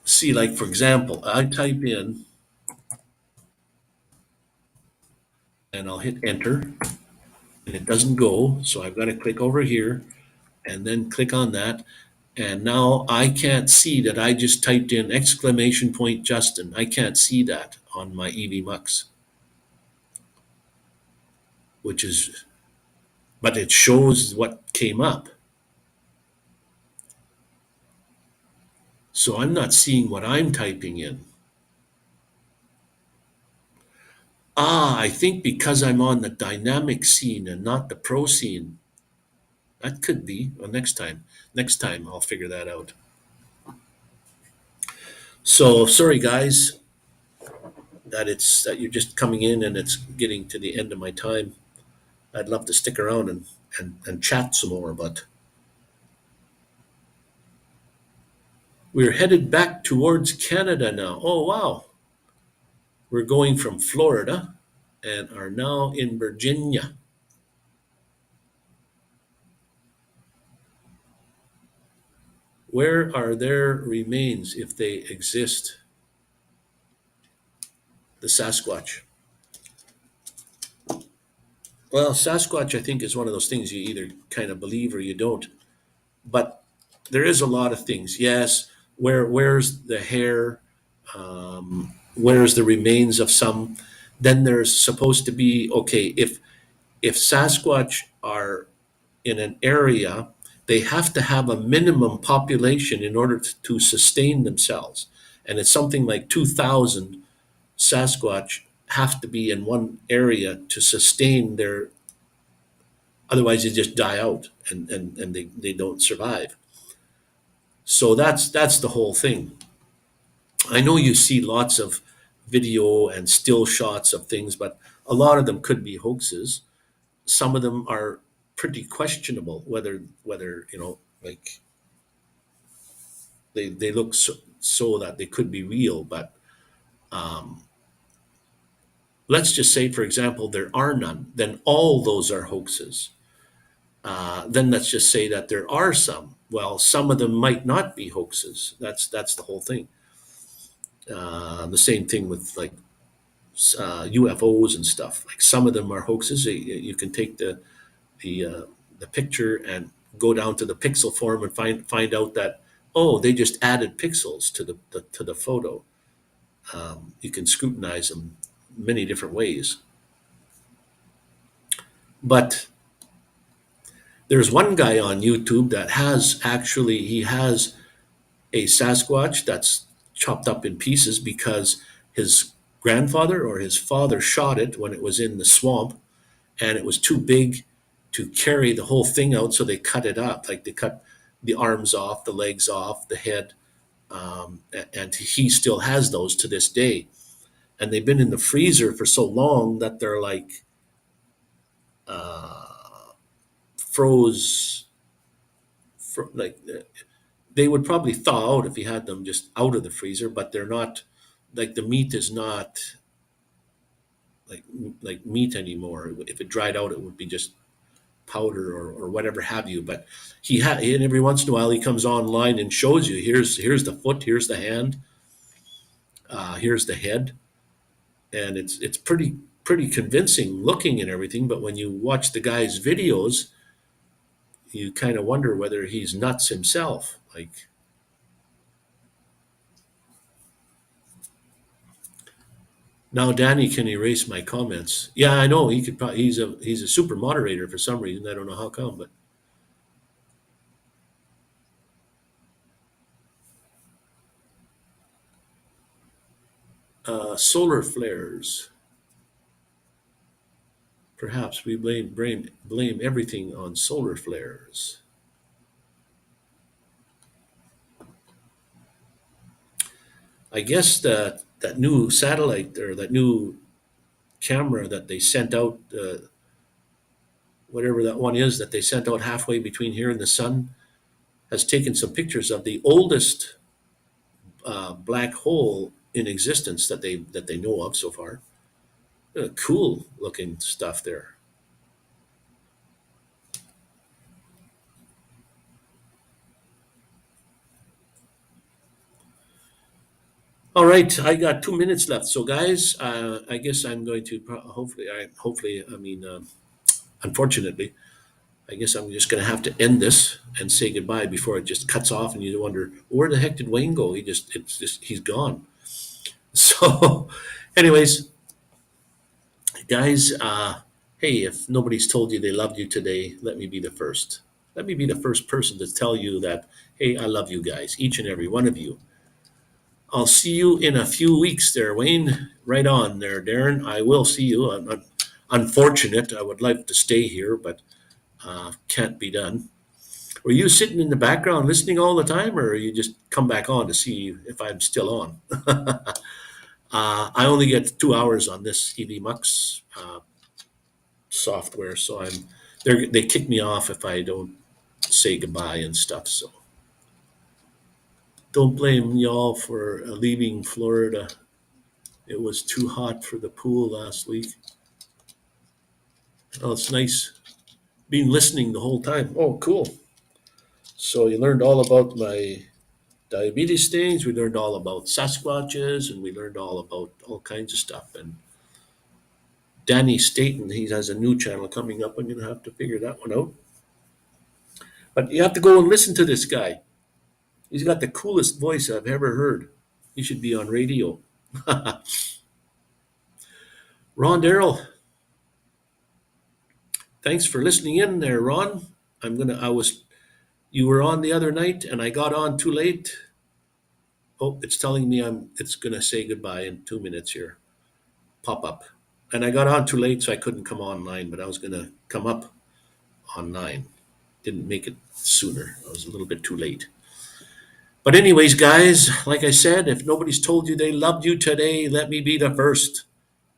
See, like for example, I type in and I'll hit enter and it doesn't go. So I've got to click over here and then click on that. And now I can't see that I just typed in exclamation point Justin. I can't see that on my EVMux, which is, but it shows what came up. So I'm not seeing what I'm typing in. I think because I'm on the dynamic scene and not the pro scene. That could be. Well, next time I'll figure that out. So sorry, guys, that you're just coming in and it's getting to the end of my time. I'd love to stick around and chat some more, but we're headed back towards Canada now. Oh, wow. We're going from Florida and are now in Virginia. Where are their remains if they exist? The Sasquatch. Well, Sasquatch, I think, is one of those things you either kind of believe or you don't. But there is a lot of things. Yes, where's the hair? Where's the remains of some? Then there's supposed to be, okay, if Sasquatch are in an area, they have to have a minimum population in order to sustain themselves. And it's something like 2,000 Sasquatch have to be in one area to sustain their, otherwise they just die out and they don't survive. So that's the whole thing. I know you see lots of video and still shots of things, but a lot of them could be hoaxes. Some of them are pretty questionable whether like they look so that they could be real. But um, let's just say, for example, there are none. Then all those are hoaxes. Then let's just say that there are some. Well, some of them might not be hoaxes. That's the whole thing. The same thing with like UFOs and stuff. Like some of them are hoaxes. You can take the the picture and go down to the pixel form and find out that, oh, they just added pixels to the photo. You can scrutinize them many different ways. But there's one guy on YouTube that he has a Sasquatch that's chopped up in pieces because his grandfather or his father shot it when it was in the swamp and it was too big to carry the whole thing out, so they cut it up. Like they cut the arms off, the legs off, the head, and he still has those to this day. And they've been in the freezer for so long that they're like uh, froze. Like they would probably thaw out if you had them just out of the freezer, but they're not, like the meat is not like like meat anymore. If it dried out, it would be just powder or whatever have you. But and every once in a while he comes online and shows you, here's the foot, here's the hand, here's the head, and it's pretty convincing looking and everything. But when you watch the guy's videos, you kind of wonder whether he's nuts himself. Like, now Danny can erase my comments. Yeah, I know he could. He's a super moderator for some reason. I don't know how come, but solar flares. Perhaps we blame everything on solar flares. I guess that new satellite or that new camera that they sent out, whatever that one is that they sent out halfway between here and the sun, has taken some pictures of the oldest black hole in existence that they know of so far. Cool looking stuff there. All right, I got 2 minutes left. So, guys, I guess I'm going to hopefully, I mean, unfortunately, I guess I'm just going to have to end this and say goodbye before it just cuts off, and you wonder where the heck did Wayne go? He's gone. So, anyways, guys, hey, if nobody's told you they loved you today, let me be the first. Let me be the first person to tell you that, hey, I love you guys, each and every one of you. I'll see you in a few weeks there, Wayne. Right on there, Darren. I will see you. I'm unfortunate. I would like to stay here, but can't be done. Were you sitting in the background listening all the time, or you just come back on to see if I'm still on? I only get 2 hours on this EV Mux software, so they kick me off if I don't say goodbye and stuff. So don't blame y'all for leaving Florida. It was too hot for the pool last week. Oh, it's nice being listening the whole time. Oh, cool. So you learned all about my diabetes things. We learned all about Sasquatches, and we learned all about all kinds of stuff. And Danny Staten, he has a new channel coming up. I'm going to have to figure that one out. But you have to go and listen to this guy. He's got the coolest voice I've ever heard. He should be on radio. Ron Darrell, thanks for listening in there, Ron. You were on the other night and I got on too late. Oh, it's telling me it's gonna say goodbye in 2 minutes here. Pop up. And I got on too late, so I couldn't come online, but I was gonna come up on 9. Didn't make it sooner. I was a little bit too late. But anyways, guys, like I said, if nobody's told you they loved you today, let me be the first.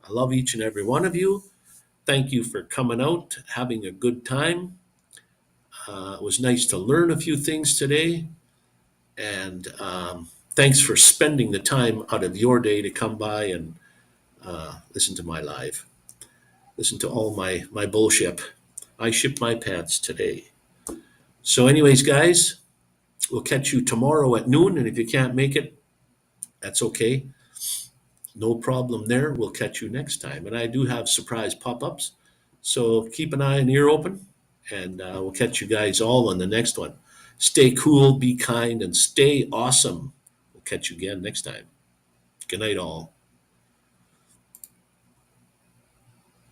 I love each and every one of you. Thank you for coming out, having a good time. It was nice to learn a few things today. And thanks for spending the time out of your day to come by and listen to my live. Listen to all my bullshit. I ship my pants today. So anyways, guys, we'll catch you tomorrow at noon. And if you can't make it, that's okay. No problem there. We'll catch you next time. And I do have surprise pop-ups. So keep an eye and ear open. And we'll catch you guys all on the next one. Stay cool, be kind, and stay awesome. We'll catch you again next time. Good night, all.